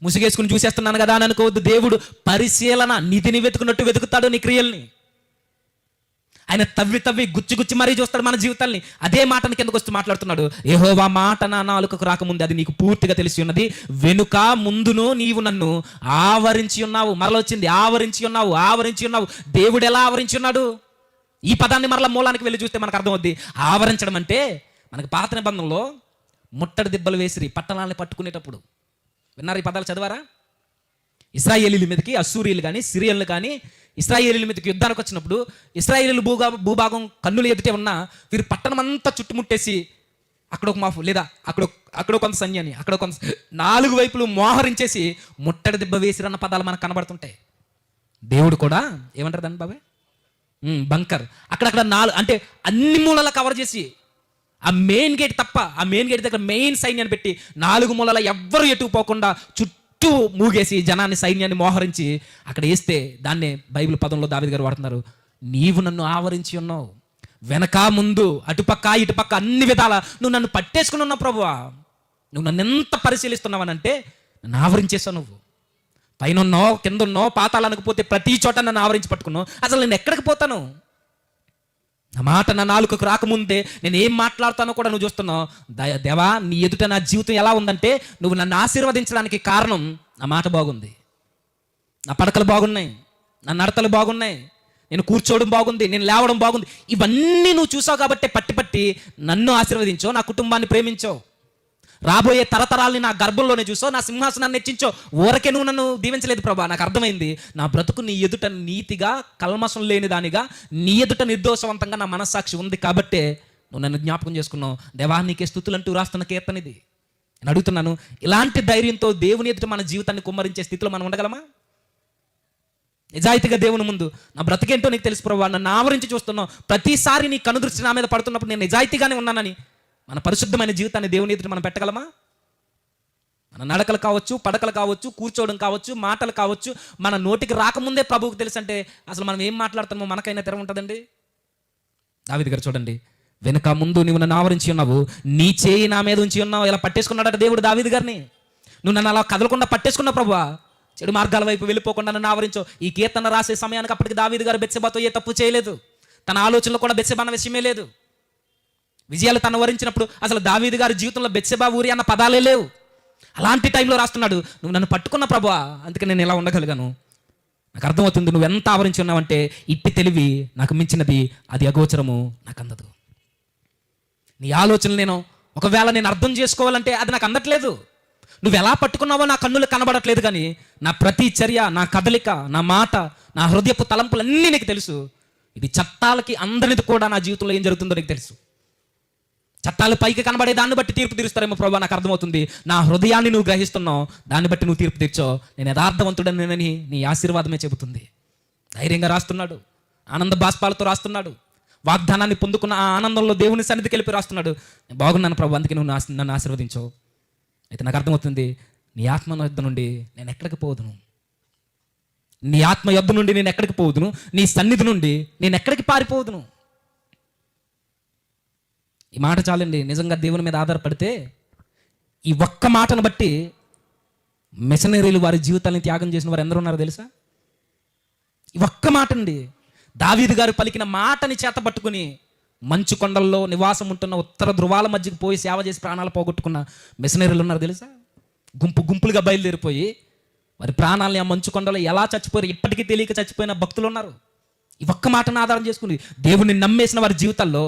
ముసుగేసుకుని చూసేస్తున్నాను కదా అని అనుకోవద్దు. దేవుడు పరిశీలన, నిధిని వెతుకున్నట్టు వెతుకుతాడు నీ క్రియల్ని. ఆయన తవ్వి తవ్వి గుచ్చి గుచ్చి మరీ చూస్తాడు మన జీవితాల్ని. అదే మాటని కిందకు వస్తూ మాట్లాడుతున్నాడు, యెహోవా మాట నా నాలుకకు రాకముందే అది నీకు పూర్తిగా తెలిసి ఉన్నది, వెనుక ముందును నీవు నన్ను ఆవరించి ఉన్నావు. మరలొచ్చింది, ఆవరించి ఉన్నావు, ఆవరించి ఉన్నావు. దేవుడు ఎలా ఆవరించి ఉన్నాడు? ఈ పదాన్ని మరలా మూలానికి వెళ్ళి చూస్తే మనకు అర్థమవుద్ది. ఆవరించడం అంటే మనకి పాత నిబంధనలో ముట్టడి దిబ్బలు వేసిరి పట్టణాలని పట్టుకునేటప్పుడు. విన్నారు ఈ పదాలు, చదివారా? ఇశ్రాయేలీల మీదకి అశ్షూరీయులు కానీ సిరియన్లు కానీ ఇశ్రాయేలీల మీదకి యుద్ధానికి వచ్చినప్పుడు ఇశ్రాయేలీల భూభాగం కన్నుల ఎదుటే ఉన్న వీరు పట్టణం అంతా చుట్టుముట్టేసి అక్కడ ఒక మాఫు లేదా అక్కడ కొంత సైన్యాన్ని అక్కడ కొంత 4 వైపులు మోహరించేసి ముట్టడి దిబ్బ వేసిరన్న పదాలు మనకు కనబడుతుంటాయి. దేవుడు కూడా ఏమంటారు దాన్ని బాబాయ్? బంకర్. అక్కడక్కడ 4 అంటే అన్ని మూలలా కవర్ చేసి ఆ మెయిన్ గేట్ తప్ప, ఆ మెయిన్ గేట్ దగ్గర మెయిన్ సైన్యాన్ని పెట్టి 4 మూలలా ఎవ్వరు ఎటుకుపోకుండా చుట్టూ మూగేసి జనాన్ని, సైన్యాన్ని మోహరించి అక్కడ వేస్తే దాన్నే బైబిల్ పదంలో దావీదు గారు వాడుతున్నారు, నీవు నన్ను ఆవరించి ఉన్నావు. వెనక ముందు అటుపక్క ఇటుపక్క అన్ని విధాల నువ్వు నన్ను పట్టేసుకుని ఉన్నావు ప్రభువా. నువ్వు నన్ను ఎంత పరిశీలిస్తున్నావనంటే నన్ను ఆవరించేసావు. నువ్వు పైన ఉన్నావు, కింద ఉన్నావు, పాతాళానికి పోతే ప్రతి చోట నన్ను ఆవరించి పట్టుకున్నావు. అసలు నేను ఎక్కడికి పోతాను? నా మాట నా నాలుకకు రాకముందే నేను ఏం మాట్లాడుతానో కూడా నువ్వు చూస్తున్నావు. దేవా, నీ ఎదుట నా జీవితం ఎలా ఉందంటే నువ్వు నన్ను ఆశీర్వదించడానికి కారణం నా మాట బాగుంది, నా పడకలు బాగున్నాయి, నా నడతలు బాగున్నాయి, నేను కూర్చోవడం బాగుంది, నేను లేవడం బాగుంది. ఇవన్నీ నువ్వు చూసావు కాబట్టి పట్టి నన్ను ఆశీర్వదించో, నా కుటుంబాన్ని ప్రేమించో, రాబోయే తరతరాల్ని నా గర్భంలోనే చూసో, నా సింహాసనాన్ని హెచ్చించో. ఊరకే నువ్వు నన్ను దీవించలేదు ప్రభా. నాకు అర్థమైంది, నా బ్రతుకు నీ ఎదుట నీతిగా, కల్మషం లేని దానిగా, నీ ఎదుట నిర్దోషవంతంగా నా మనస్సాక్షి ఉంది కాబట్టే నువ్వు నన్ను జ్ఞాపకం చేసుకున్నావు. దేవా, నీకే స్తుతులంటూ రాస్తున్న కీర్తన ఇది. నేను అడుగుతున్నాను, ఇలాంటి ధైర్యంతో దేవుని ఎదుట మన జీవితాన్ని కుమ్మరించే స్థితిలో మనం ఉండగలమా? నిజాయితీగా దేవుని ముందు నా బ్రతికేంటో నీకు తెలుసు ప్రభా, నన్ను ఆవరించి చూస్తున్నావు, ప్రతిసారి నీ కనుదృష్టి నా మీద పడుతున్నప్పుడు నేను నిజాయితీగానే ఉన్నానని మన పరిశుద్ధమైన జీవితాన్ని దేవుని ఎదుట మనం పెట్టగలమా? మన నడకలు కావచ్చు, పడకలు కావచ్చు, కూర్చోవడం కావచ్చు, మాటలు కావచ్చు, మన నోటికి రాకముందే ప్రభువుకు తెలుసు అంటే అసలు మనం ఏం మాట్లాడుతామో మనకైనా తెర ఉంటుందండి. దావీదు గారు చూడండి, వెనుక ముందు నువ్వు నన్ను ఆవరించి ఉన్నావు, నీ చేయి నా మీద ఉంచి ఉన్నావు. ఇలా పట్టేసుకున్నాడట దేవుడు దావీదు గారిని. నువ్వు నన్ను అలా కదలకుండా పట్టేసుకున్నావు ప్రభువా, చెడు మార్గాల వైపు వెళ్ళిపోకుండా నన్ను ఆవరించో. ఈ కీర్తన రాసే సమయానికి అప్పటికి దావీదు గారు బెత్షెబాతో ఏ తప్పు చేయలేదు, తన ఆలోచనలో కూడా బెత్షెబా అన్న విషయమే లేదు. విజయాలు తను వరించినప్పుడు అసలు దావీదు గారి జీవితంలో బెత్షెబా ఊరి అన్న పదాలే లేవు. అలాంటి టైంలో రాస్తున్నాడు, నువ్వు నన్ను పట్టుకున్న ప్రభువా, అందుకే నేను ఇలా ఉండగలిగాను. నాకు అర్థమవుతుంది నువ్వు ఎంత ఆవరించి ఉన్నావంటే ఇట్టి తెలివి నాకు మించినది, అది అగోచరము, నాకు అందదు. నీ ఆలోచనలు ఒకవేళ నేను అర్థం చేసుకోవాలంటే అది నాకు అందట్లేదు. నువ్వు ఎలా పట్టుకున్నావో నా కన్నులు కనబడట్లేదు, కానీ నా ప్రతి చర్య, నా కదలిక, నా మాట, నా హృదయపు తలంపులన్నీ నీకు తెలుసు. ఇది చట్టాలకి అందరిది కూడా నా జీవితంలో ఏం జరుగుతుందో నీకు తెలుసు. చట్టాలు పైకి కనబడే దాన్ని బట్టి తీర్పు తీరుస్తారేమో ప్రభా, నాకు అర్థమవుతుంది. నా హృదయాన్ని నువ్వు గ్రహిస్తున్నావు, దాన్ని బట్టి నువ్వు తీర్పు తీర్చో. నేను యథార్థవంతుడని నీ ఆశీర్వాదమే చెబుతుంది. ధైర్యంగా రాస్తున్నాడు, ఆనంద బాష్పాలతో రాస్తున్నాడు, వాగ్దానాన్ని పొందుకున్న ఆ ఆనందంలో దేవుని సన్నిధికి వెళ్ళి రాస్తున్నాడు. నేను బాగున్నాను ప్రభు, అందుకే నువ్వు నన్ను ఆశీర్వదించో. అయితే నాకు అర్థమవుతుంది, నీ ఆత్మ యొద్ద నుండి నేను ఎక్కడికి పోదును, నీ ఆత్మ యొద్ద నుండి నేను ఎక్కడికి పోదును, నీ సన్నిధి నుండి నేను ఎక్కడికి పారిపోదును. ఈ మాట చాలండి. నిజంగా దేవుని మీద ఆధారపడితే ఈ ఒక్క మాటను బట్టి మిషనరీలు వారి జీవితాన్ని త్యాగం చేసిన వారు ఎందరూ ఉన్నారో తెలుసా? ఈ ఒక్క మాట అండి. దావీదు గారు పలికిన మాటని చేత పట్టుకుని మంచు కొండల్లో నివాసం ఉంటున్న ఉత్తర ధృవాల మధ్యకి పోయి సేవ చేసి ప్రాణాలు పోగొట్టుకున్న మిషనరీలు ఉన్నారు తెలుసా? గుంపులుగా బయలుదేరిపోయి వారి ప్రాణాలని ఆ మంచు కొండలో ఎలా చచ్చిపోయారు ఇప్పటికీ తెలియక చచ్చిపోయిన భక్తులు ఉన్నారు. ఈ ఒక్క మాటను ఆధారం చేసుకుని దేవుని నమ్మేసిన వారి జీవితాల్లో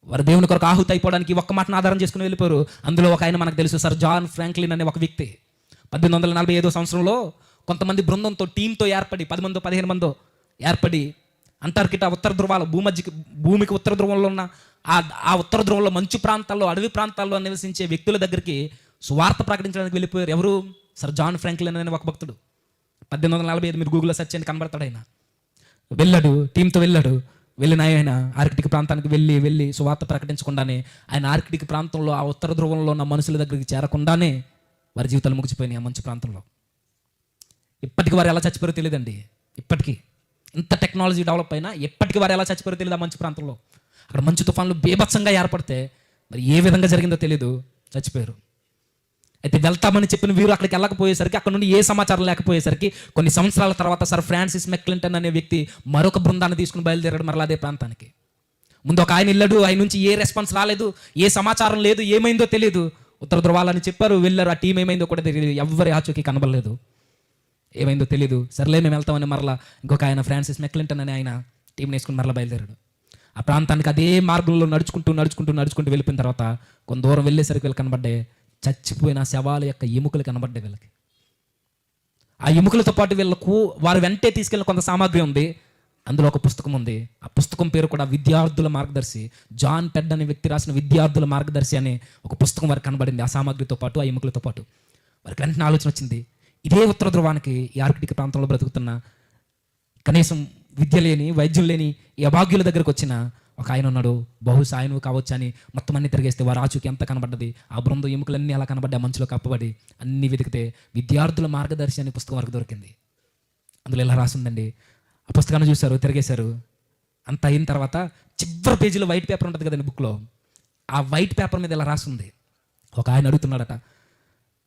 వారు దేవుని కొరకు ఆహుతి అయిపోవడానికి ఒక్క మాటను ఆధారం చేసుకుని వెళ్ళిపోయారు. అందులో ఒక ఆయన మనకు తెలుసు, సర్ జాన్ ఫ్రాంక్లిన్ అనే ఒక వ్యక్తి. 1845 సంవత్సరంలో కొంతమంది బృందంతో, టీంతో ఏర్పడి 10 మందో 15 మందో ఏర్పడి అంటార్కిటా ఉత్తర ధృవాలు, భూమికి ఉత్తర ధ్రువంలో ఉన్న ఆ ఉత్తర ధ్రువంలో మంచు ప్రాంతాల్లో, అడవి ప్రాంతాల్లో నివసించే వ్యక్తుల దగ్గరికి సువార్త ప్రకటించడానికి వెళ్ళిపోయారు. ఎవరు? సర్ జాన్ ఫ్రాంక్లిన్ అనే ఒక భక్తుడు. 1845 మీరు గూగుల్లో సెర్చ్ చేయండి, కనబడతాడు. ఆయన వెళ్ళాడు, టీంతో వెళ్ళిన ఆయన ఆర్కిటిక్ ప్రాంతానికి వెళ్ళి సువార్త ప్రకటించకుండానే ఆయన ఆర్కిటిక్ ప్రాంతంలో ఆ ఉత్తర ధ్రువంలో ఉన్న మనుషుల దగ్గరికి చేరకుండానే వారి జీవితాలు ముగిసిపోయినాయి ఆ మంచు ప్రాంతంలో. ఇప్పటికి వారు ఎలా చచ్చిపోయారో తెలియదండి. ఇప్పటికీ ఇంత టెక్నాలజీ డెవలప్ అయినా ఎప్పటికీ వారు ఎలా చచ్చిపోయారో తెలియదు ఆ మంచు ప్రాంతంలో. అక్కడ మంచు తుఫాన్లు బీభత్సంగా ఏర్పడితే మరి ఏ విధంగా జరిగిందో తెలియదు, చచ్చిపోయారు. అయితే వెళ్తామని చెప్పిన వీరు అక్కడికి వెళ్ళకపోయేసరికి, అక్కడ నుండి ఏ సమాచారం లేకపోయేసరికి కొన్ని సంవత్సరాల తర్వాత సర్ ఫ్రాన్సిస్ మెక్లింటన్ అనే వ్యక్తి మరొక బృందాన్ని తీసుకుని బయలుదేరాడు మరలా అదే ప్రాంతానికి. ముందు ఒక ఆయన వెళ్ళాడు, ఆయన నుంచి ఏ రెస్పాన్స్ రాలేదు, ఏ సమాచారం లేదు, ఏమైందో తెలియదు. ఉత్తర ధ్రువాలని చెప్పారు, వెళ్ళారు. ఆ టీం ఏమైందో కూడా తెలియదు, ఎవరి ఆచూకీ కనబడలేదు, ఏమైందో తెలియదు. సర్లే మేము వెళ్తామని మరలా ఇంకొక ఆయన ఫ్రాన్సిస్ మెక్లింటన్ అనే ఆయన టీంని వేసుకుని మరలా బయలుదేరాడు. ఆ ప్రాంతానికి అదే మార్గంలో నడుచుకుంటూ వెళ్ళిపోయిన తర్వాత కొంత దూరం వెళ్ళేసరికి వీళ్ళు కనబడ్డాయి చచ్చిపోయిన శవాల యొక్క ఎముకలు కనబడ్డాయి వీళ్ళకి. ఆ ఎముకలతో పాటు వీళ్ళకు వారు వెంటే తీసుకెళ్ళిన కొంత సామాగ్రి ఉంది. అందులో ఒక పుస్తకం ఉంది. ఆ పుస్తకం పేరు కూడా విద్యార్థుల మార్గదర్శి. జాన్ పెడ్ అనే వ్యక్తి రాసిన విద్యార్థుల మార్గదర్శి అనే ఒక పుస్తకం వారికి కనబడింది. ఆ సామాగ్రితో పాటు, ఆ ఎముకలతో పాటు వారికి వెంటనే ఆలోచన వచ్చింది, ఇదే ఉత్తర ధ్రువానికి ఈ ఆర్కిటిక్ ప్రాంతంలో బ్రతుకుతున్న కనీసం విద్య లేని, వైద్యం లేని ఈ అభాగ్యుల దగ్గరకు వచ్చిన ఒక ఆయన ఉన్నాడు, బహుశా ఆయన కావచ్చు అని మొత్తం అన్ని తిరిగేస్తే వారు ఆచూకీ ఎంత కనబడ్డది. ఆ బృందం ఎముకలన్నీ అలా కనబడ్డాయి, మంచులో కప్పబడి. అన్ని వెతికితే విద్యార్థుల మార్గదర్శి అనే పుస్తకం వరకు దొరికింది. అందులో ఇలా రాసిందండి. ఆ పుస్తకాన్ని చూశారు, తిరిగేశారు. అంత అయిన తర్వాత చివరి పేజీలో వైట్ పేపర్ ఉంటుంది కదండి బుక్లో, ఆ వైట్ పేపర్ మీద ఇలా రాసింది. ఒక ఆయన అడుగుతున్నాడట,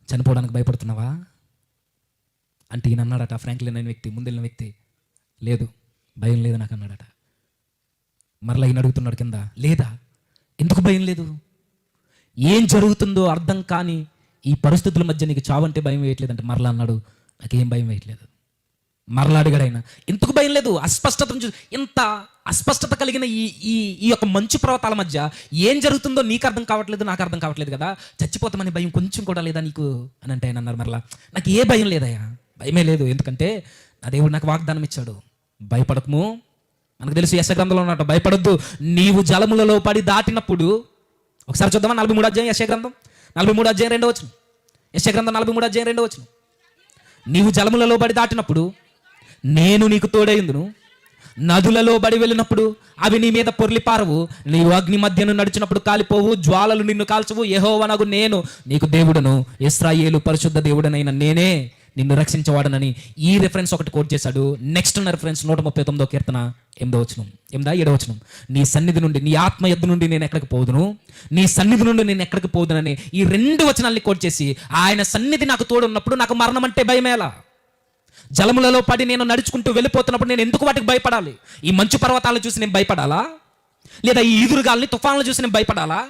చనిపోవడానికి భయపడుతున్నావా అంటే ఈయన అన్నాడట, ఫ్రాంక్లిన్ అనే వ్యక్తి, ముందెళ్ళిన వ్యక్తి, లేదు భయం లేదు నాకు అన్నాడట. మరలా ఈయన అడుగుతున్నాడు కింద, లేదా ఎందుకు భయం లేదు? ఏం జరుగుతుందో అర్థం కాని ఈ పరిస్థితుల మధ్య నీకు చావంటే భయం వేయట్లేదంటే మరలా అన్నాడు, నాకేం భయం వేయట్లేదు. మరలా అడిగాడు ఆయన, ఎందుకు భయం లేదు? అస్పష్టతను చూసి, ఇంత అస్పష్టత కలిగిన ఈ యొక్క మంచు పర్వతాల మధ్య ఏం జరుగుతుందో నీకు అర్థం కావట్లేదు, నాకు అర్థం కావట్లేదు కదా, చచ్చిపోతామని భయం కొంచెం కూడా లేదా నీకు అని అంటే ఆయన అన్నారు మరలా, నాకు ఏ భయం లేదయ్యా, భయమే లేదు. ఎందుకంటే నా దేవుడు నాకు వాగ్దానం ఇచ్చాడు, భయపడకము. మనకు తెలుసు యెషయా గ్రంథంలో ఉన్నట్టు, భయపడొద్దు నీవు జలములలో పడి దాటినప్పుడు. ఒకసారి చూద్దామా 43వ అధ్యాయం యెషయా గ్రంథం 43వ అధ్యాయం 2వ వచనం. యెషయా గ్రంథం 43వ అధ్యాయం 2వ వచనం. నీవు జలములలో పడి దాటినప్పుడు నేను నీకు తోడైందును, నదులలో బడి వెళ్ళినప్పుడు అవి నీ మీద పొర్లిపారవు, నీవు అగ్ని మధ్యను నడిచినప్పుడు కాలిపోవు, జ్వాలలు నిన్ను కాల్చవు. యెహోవానగు నేను నీకు దేవుడను, ఇశ్రాయేలు పరిశుద్ధ దేవుడనైన నేనే నిన్ను రక్షించేవాడనని ఈ రెఫరెన్స్ ఒకటి కోట్ చేశాడు. నెక్స్ట్ ఉన్న రెఫరెన్స్ 139వ కీర్తన 8వ వచనం, 7వ వచనం. నీ సన్నిధి నుండి, నీ ఆత్మ యొద్ద నుండి నేను ఎక్కడికి పోదును, నీ సన్నిధి నుండి నేను ఎక్కడికి పోదునని ఈ 2 వచనాల్ని కోట్ చేసి, ఆయన సన్నిధి నాకు తోడు ఉన్నప్పుడు నాకు మరణం అంటే భయమేలా? జలములలో పడి నేను నడుచుకుంటూ వెళ్ళిపోతున్నప్పుడు నేను ఎందుకు వాటికి భయపడాలి? ఈ మంచు పర్వతాలను చూసి నేను భయపడాలా? లేదా ఈ ఈదురుగాల్ని, తుఫాన్లు చూసి నేను భయపడాలా?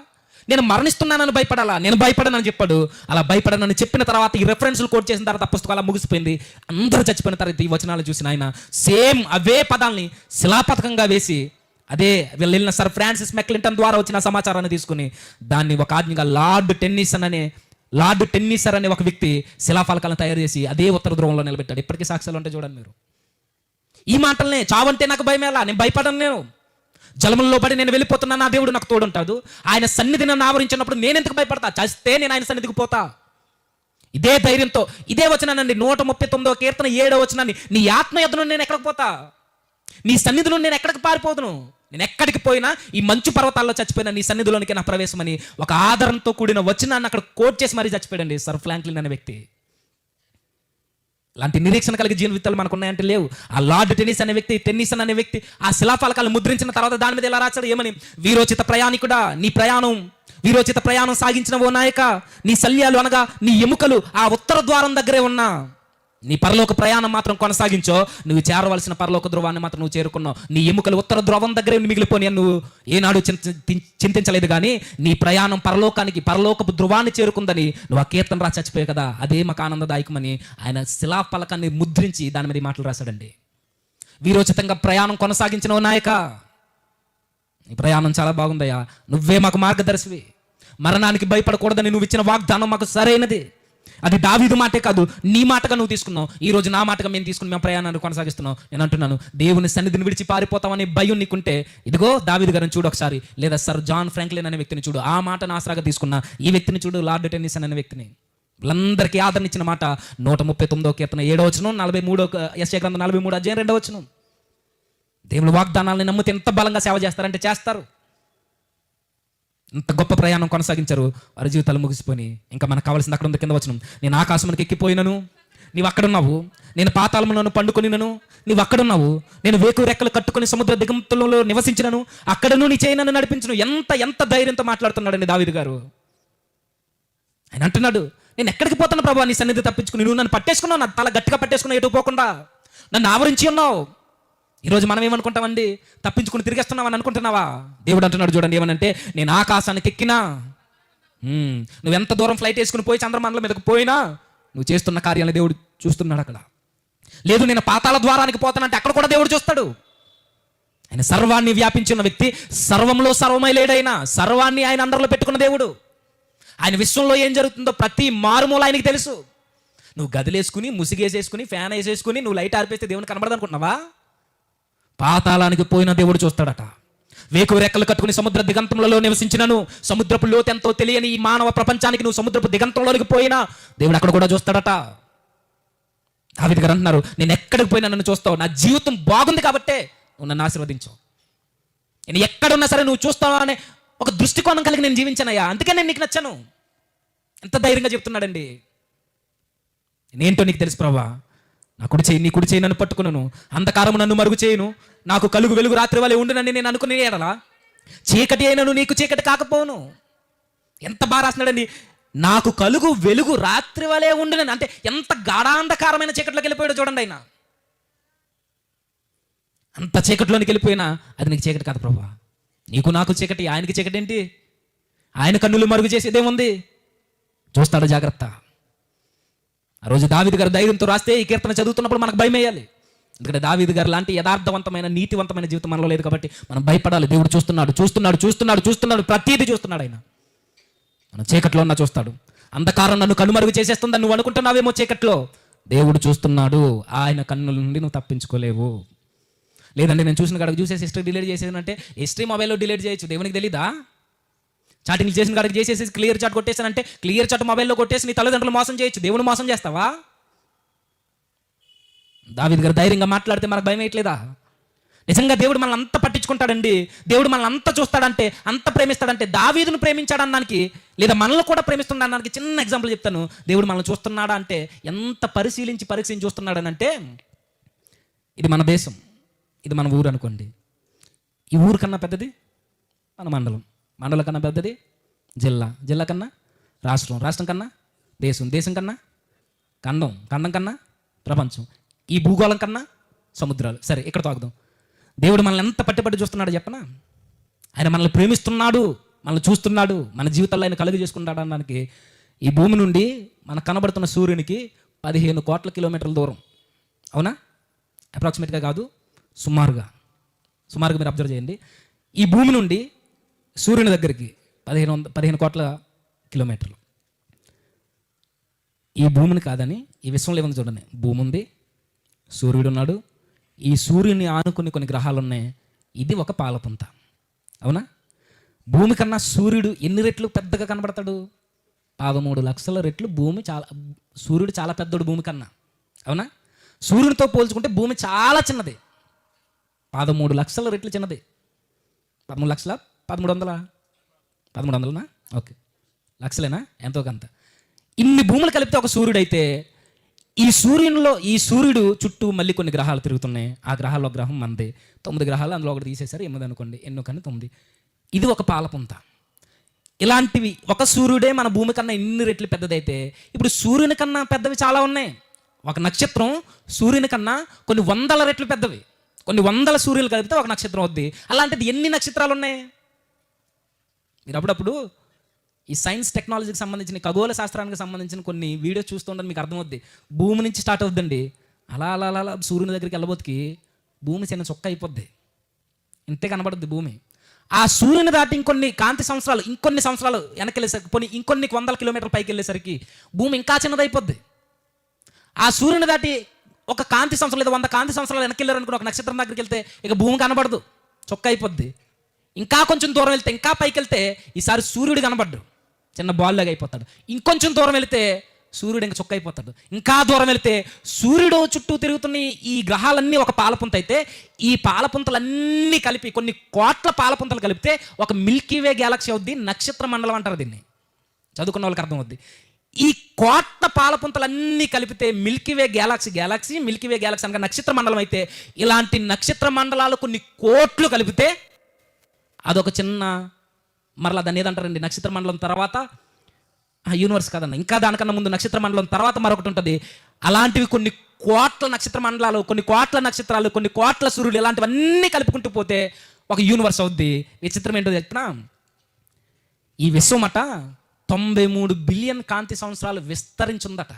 నేను మరణిస్తున్నానని భయపడాలా? నేను భయపడనని చెప్పాడు. అలా భయపడనని చెప్పిన తర్వాత ఈ రెఫరెన్స్లు కోట్ చేసిన తర్వాత పుస్తకం అలా ముగిసిపోయింది. అందరూ చచ్చిపోయిన తర్వాత ఈ వచనాలు చూసిన ఆయన సేమ్ అవే పదాల్ని శిలాపథకంగా వేసి, అదే వీళ్ళు వెళ్ళిన సర్ ఫ్రాన్సిస్ మెక్లింటన్ ద్వారా వచ్చిన సమాచారాన్ని తీసుకుని దాన్ని ఒక ఆజ్ఞగా లార్డ్ టెన్నిసర్ అనే ఒక వ్యక్తి శిలాఫలకాలను తయారు చేసి అదే ఉత్తర ధ్రువంలో నిలబెట్టాడు. ఇప్పటికీ సాక్ష్యాలు ఉంటే చూడండి మీరు. ఈ మాటలనే, చావంటే నాకు భయమేలా, నేను భయపడను, నేను జలములలో పడి నేను వెళ్ళిపోతున్నా, నా దేవుడు నాకు తోడుంటాడు, ఆయన సన్నిధి నన్ను ఆవరించినప్పుడు నేను ఎందుకు భయపడతా? చస్తే నేను ఆయన సన్నిధికి పోతా. ఇదే ధైర్యంతో ఇదే వచనానండి 139వ కీర్తన 7వ వచనాన్ని, నీ ఆత్మ యొద్ద నుండి నేను ఎక్కడికి పోతా, నీ సన్నిధి నుండి నేను ఎక్కడికి పారిపోదును, నేను ఎక్కడికి పోయినా ఈ మంచు పర్వతాల్లో చచ్చిపోయినా నీ సన్నిధిలోనికి నా ప్రవేశమని ఒక ఆదరణతో కూడిన వచనాన్ని అక్కడ కోట్ చేసి మరీ చచ్చిపోయాడండి సర్ ఫ్రాంక్లిన్ అనే వ్యక్తి. లాంటి నిరీక్షణ కలిగి జీవితాలు మనకు ఉన్నాయంటే లేవు. ఆ లార్డ్ టెన్నిసన్ అనే వ్యక్తి ఆ శిలాఫలకాలు ముద్రించిన తర్వాత దాని మీద ఎలా రాశాడు, ఏమని? వీరోచిత ప్రయాణికుడా, వీరోచిత ప్రయాణం సాగించిన ఓ నాయక, నీ శల్యాలు అనగా నీ ఎముకలు ఆ ఉత్తర ద్వారం దగ్గరే ఉన్నా. నీ పరలోక ప్రయాణం మాత్రం కొనసాగించో, నువ్వు చేరవలసిన పరలోక ధ్రువాన్ని మాత్రం నువ్వు చేరుకున్నావు. నీ ఎముకలు ఉత్తర ధ్రువం దగ్గరే మిగిలిపోయి నువ్వు ఏనాడు చింతించలేదు. కానీ నీ ప్రయాణం పరలోకపు ధ్రువాన్ని చేరుకుందని నువ్వు ఆ కీర్తన రాసి చచ్చిపోయావు కదా, అదే మాకు ఆనందదాయకమని ఆయన శిలాఫలకాన్ని ముద్రించి దాని మీద ఈ మాటలు రాశాడండి. వీరోచితంగా ప్రయాణం కొనసాగించిన ఓ నాయక, ఈ ప్రయాణం చాలా బాగుందయ్యా, నువ్వే మాకు మార్గదర్శివి, మరణానికి భయపడకూడదని నువ్వు ఇచ్చిన వాగ్దానం మాకు సరైనది. అది దావీదు మాటే కాదు, నీ మాటగా నువ్వు తీసుకున్నావు. ఈ రోజు నా మాటగా మేము తీసుకుని మేము ప్రయాణాన్ని కొనసాగిస్తున్నాం. నేను అంటున్నాను, దేవుని సన్నిధిని విడిచి పారిపోతామనే భయం నీకుంటే ఇదిగో దావీదు గారిని చూడు ఒకసారి, లేదా సర్ జాన్ ఫ్రాంక్లిన్ అనే వ్యక్తిని చూడు, ఆ మాటను ఆసరాగా తీసుకున్న ఈ వ్యక్తిని చూడు, లార్డ్ టెన్నిసన్ అనే వ్యక్తిని. వీళ్ళందరికీ ఆదరణ ఇచ్చిన మాట 139వ కీర్తన 7వ వచనం, 43వ యెషయా గ్రంథం 43వ అధ్యాయం 2వ వచనం. దేవుని వాగ్దానాలను నమ్మితే ఎంత బలంగా సేవ చేస్తారంటే చేస్తారు. ఇంత గొప్ప ప్రయాణం కొనసాగించారు, వారి జీవితాలు ముగిసిపోయి ఇంకా మనకు కావాల్సింది అక్కడ ఉంది. కింద వచనం, నేను ఆకాశంకి ఎక్కిపోయినను, నీవు అక్కడున్నావు. నేను పాతాళములను పండుకొనినను, నీవు అక్కడున్నావు. నేను వేకు రెక్కలు కట్టుకొని సముద్ర దిగంతులలో నివసించినను, అక్కడను నీ చేయి నన్ను నడిపించును. ఎంత ధైర్యంతో మాట్లాడుతున్నాడండి దావీదు గారు. ఆయన అంటున్నాడు, నేను ఎక్కడికి పోతాను ప్రభా, నీ సన్నిధి తప్పించుకుని. నువ్వు నన్ను పట్టేసుకున్నావు, నా తల గట్టిగా పట్టేసుకున్నావు, ఎటు పోకుండా నన్ను ఆవరించి ఉన్నావు. ఈరోజు మనం ఏమనుకుంటామండి, తప్పించుకుని తిరిగేస్తున్నామని అనుకుంటున్నావా? దేవుడు అంటున్నాడు చూడండి, ఏమనంటే, నేను ఆకాశానికి ఎక్కినా, నువ్వెంత దూరం ఫ్లైట్ వేసుకుని పోయి చంద్రమండలం మీదకు పోయినా నువ్వు చేస్తున్న కార్యాలను దేవుడు చూస్తున్నాడు అక్కడ. లేదు, నేను పాతాళ ద్వారానికి పోతానంటే అక్కడ కూడా దేవుడు చూస్తాడు. ఆయన సర్వాన్ని వ్యాపించిన వ్యక్తి, సర్వంలో సర్వమై లేడైనా సర్వాన్ని ఆయన అందరిలో పెట్టుకున్న దేవుడు. ఆయన విశ్వంలో ఏం జరుగుతుందో ప్రతి మారుమూల ఆయనకి తెలుసు. నువ్వు గదిలేసుకుని, ముసిగేసేసుకుని, ఫ్యాన్ వేసేసుకుని, నువ్వు లైట్ ఆర్పేస్తే దేవుని కనబడదు అనుకుంటున్నావా? పాతాళానికి పోయిన దేవుడు చూస్తాడట. వేకు రెక్కలు కట్టుకుని సముద్ర దిగంతంలో నివసించినను, సముద్రపు లోతెంతో తెలియని ఈ మానవ ప్రపంచానికి నువ్వు సముద్రపు దిగంతంలోనికి పోయినా దేవుడు అక్కడ కూడా చూస్తాడట. దావీదు గారు అంటున్నారు, నేను ఎక్కడికి పోయినా నన్ను చూస్తావు. నా జీవితం బాగుంది కాబట్టే నువ్వు నన్ను ఆశీర్వదించు. నేను ఎక్కడున్నా సరే నువ్వు చూస్తావా అనే ఒక దృష్టికోణం కలిగి నేను జీవించానయ్యా, అందుకే నేను నీకు నచ్చాను. ఎంత ధైర్యంగా చెప్తున్నాడండి. నేనేంటో నీకు తెలుసు ప్రభా, నా కుడి చేయి, నీ కుడి చేయి నన్ను పట్టుకున్నాను, అంధకారము నన్ను మరుగు చేయను, నాకు కలుగు వెలుగు రాత్రి వలె ఉండునని నేను అనుకునే ఎడలా చీకటి అయినను నీకు చీకటి కాకపోను. ఎంత బాగా రాస్తున్నాడండి, నాకు కలుగు వెలుగు రాత్రి వలె ఉండునని. అంటే ఎంత గాఢాంధకారమైన చీకట్లోకి వెళ్ళిపోయాడు చూడండి ఆయన. అంత చీకట్లోనికి వెళ్ళిపోయినా అది నీకు చీకటి కాదు ప్రభా. నీకు నాకు చీకటి, ఆయనకి చీకటి ఏంటి? ఆయన కన్నులు మరుగు చేసేదేముంది? చూస్తాడు, జాగ్రత్త. ఆ రోజు దావీదు గారు ధైర్యంతో రాస్తే ఈ కీర్తన చదువుతున్నప్పుడు మనకు భయం వేయాలి. ఎందుకంటే దావీదు గారు లాంటి యథార్థవంతమైన నీతివంతమైన జీవితం మనలో లేదు కాబట్టి మనం భయపడాలి. దేవుడు చూస్తున్నాడు, చూస్తున్నాడు, చూస్తున్నాడు, చూస్తున్నాడు, ప్రతీది చూస్తున్నాడు ఆయన. మనం చీకట్లో ఉన్నా చూస్తాడు. అంధకారం నన్ను కనుమరుగు చేసేస్తుందని నువ్వు అనుకుంటున్నావేమో చీకట్లో, దేవుడు చూస్తున్నాడు. ఆయన కన్నుల నుండి నువ్వు తప్పించుకోలేవు. లేదంటే నేను చూసిన కాడికి చూసేసి హిస్టరీ డిలీట్ చేసేదంటే, హిస్టరీ మొబైల్లో డిలీట్ చేయొచ్చు, దేవునికి తెలీదా? చాటింగ్లు చేసిన కాడికి చేసేసి క్లియర్ చాట్ కొట్టేసానంటే క్లియర్ చాట్ మొబైల్లో కొట్టేసి నీ తల్లిదండ్రులు మోసం చేయొచ్చు, దేవుని మోసం చేస్తావా? దావీదు గారు ధైర్యంగా మాట్లాడితే మనకు భయం వేయట్లేదా? నిజంగా దేవుడు మనల్ని అంత పట్టించుకుంటాడండి. దేవుడు మనల్ని అంత చూస్తాడంటే, అంత ప్రేమిస్తాడంటే, దావీదును ప్రేమించాడనడానికి లేదా మనల్ని కూడా ప్రేమిస్తున్నాడనడానికి చిన్న ఎగ్జాంపుల్ చెప్తాను. దేవుడు మనల్ని చూస్తున్నాడా అంటే ఎంత పరీక్షించి చూస్తున్నాడనంటే, ఇది మన దేశం, ఇది మన ఊరు అనుకోండి. ఈ ఊరు కన్నా పెద్దది మన మండలం, మండలం కన్నా పెద్దది జిల్లా, జిల్లా కన్నా రాష్ట్రం, రాష్ట్రం కన్నా దేశం, దేశం కన్నా ఖండం, ఖండం కన్నా ప్రపంచం, ఈ భూగోళం కన్నా సముద్రాలు. సరే, ఇక్కడ తాగుదాం. దేవుడు మనల్ని ఎంత పట్టి చూస్తున్నాడు చెప్పనా? ఆయన మనల్ని ప్రేమిస్తున్నాడు, మనల్ని చూస్తున్నాడు, మన జీవితాల్లో ఆయన కలుగు చేసుకుంటాడు అనడానికి ఈ భూమి నుండి మనకు కనబడుతున్న సూర్యునికి 15 కోట్ల కిలోమీటర్ల దూరం. అవునా? అప్రాక్సిమేట్గా కాదు, సుమారుగా మీరు అబ్జర్వ్ చేయండి. ఈ భూమి నుండి సూర్యుని దగ్గరికి 15 కోట్ల కిలోమీటర్లు. ఈ భూమిని కాదని ఈ విశ్వంలో ఏముంది చూడండి. భూమి ఉంది, సూర్యుడు ఉన్నాడు, ఈ సూర్యుని ఆనుకుని కొన్ని గ్రహాలు ఉన్నాయి. ఇది ఒక పాలపుంత. అవునా? భూమి కన్నా సూర్యుడు ఎన్ని రెట్లు పెద్దగా కనబడతాడు? 13 లక్షల రెట్లు భూమి సూర్యుడు చాలా పెద్దోడు భూమి కన్నా. అవునా? సూర్యునితో పోల్చుకుంటే భూమి చాలా చిన్నది, 13 లక్షల రెట్లు చిన్నది. 13 లక్షల 1300 ఓకే, లక్షలేనా? ఎంతో కొంత. ఇన్ని భూములు కలిపితే ఒక సూర్యుడు అయితే, ఈ సూర్యుడు చుట్టూ మళ్ళీ కొన్ని గ్రహాలు తిరుగుతున్నాయి. ఆ గ్రహాల్లో గ్రహం మనది. 9 గ్రహాలు, అందులో ఒకటి తీసేశారు, 8 అనుకోండి, ఎన్నో కానీ 9. ఇది ఒక పాలపుంత. ఇలాంటివి ఒక సూర్యుడే మన భూమి కన్నా ఇన్ని రెట్లు పెద్దదైతే, ఇప్పుడు సూర్యుని కన్నా పెద్దవి చాలా ఉన్నాయి. ఒక నక్షత్రం సూర్యుని కన్నా కొన్ని 100 రెట్లు పెద్దవి. కొన్ని 100 సూర్యులు కలిపితే ఒక నక్షత్రం అవుద్ది. అలాంటిది ఎన్ని నక్షత్రాలు ఉన్నాయి? మీరు అప్పుడప్పుడు ఈ సైన్స్ టెక్నాలజీకి సంబంధించిన, ఖగోళ శాస్త్రానికి సంబంధించిన కొన్ని వీడియోస్ చూస్తుంటే మీకు అర్థమవుద్ది. భూమి నుంచి స్టార్ట్ అవుద్దండి, అలా అలా అలా సూర్యుని దగ్గరికి వెళ్ళబోతుకి భూమి చిన్న చొక్క అయిపోద్ది, ఇంతే కనబడుద్ది భూమి. ఆ సూర్యుని దాటి ఇంకొన్ని సంవత్సరాలు వెనక్కి వెళ్ళేసరికి, ఇంకొన్ని 100 కిలోమీటర్ల పైకి వెళ్ళేసరికి భూమి ఇంకా చిన్నదైపోద్ది. ఆ సూర్యుని దాటి ఒక కాంతి సంవత్సరం లేదా 100 కాంతి సంవత్సరాలు వెనక్కి వెళ్ళారనుకుని ఒక నక్షత్రం దగ్గరికి వెళ్తే ఇక భూమి కనబడదు, చొక్క అయిపోద్ది. ఇంకా కొంచెం దూరం వెళ్తే, ఇంకా పైకి వెళ్తే ఈసారి సూర్యుడు కనబడ్డు, చిన్న బాల్ లాగా అయిపోతాడు. ఇంకొంచెం దూరం వెళితే సూర్యుడు ఇంకా చొక్క అయిపోతాడు. ఇంకా దూరం వెళితే సూర్యుడు చుట్టూ తిరుగుతున్న ఈ గ్రహాలన్నీ ఒక పాలపుంత అయితే, ఈ పాలపుంతలన్నీ కలిపి కొన్ని కోట్ల పాలపుంతలు కలిపితే ఒక మిల్కీవే గ్యాలక్సీ అవుద్ది, నక్షత్ర మండలం అంటారు దీన్ని. చదువుకున్న వాళ్ళకి అర్థం అవుద్ది. ఈ కోట్ల పాలపుంతలన్నీ కలిపితే మిల్కీవే గ్యాలక్సీ మిల్కీవే గ్యాలక్సీ అనగా నక్షత్ర మండలం అయితే, ఇలాంటి నక్షత్ర మండలాలు కొన్ని కోట్లు కలిపితే అదొక చిన్న, మరలా దాన్ని ఏదంటారండి, నక్షత్ర మండలం తర్వాత యూనివర్స్ కాదన్న, ఇంకా దానికన్నా ముందు నక్షత్ర మండలం తర్వాత మరొకటి ఉంటుంది. అలాంటివి కొన్ని కోట్ల నక్షత్ర మండలాలు, కొన్ని కోట్ల నక్షత్రాలు, కొన్ని కోట్ల సూర్యులు, ఇలాంటివన్నీ కలుపుకుంటూ పోతే ఒక యూనివర్స్ అవుద్ది. విచిత్రం ఏంటో చెప్పినా, ఈ విశ్వం అట 93 బిలియన్ కాంతి సంవత్సరాలు విస్తరించుందట.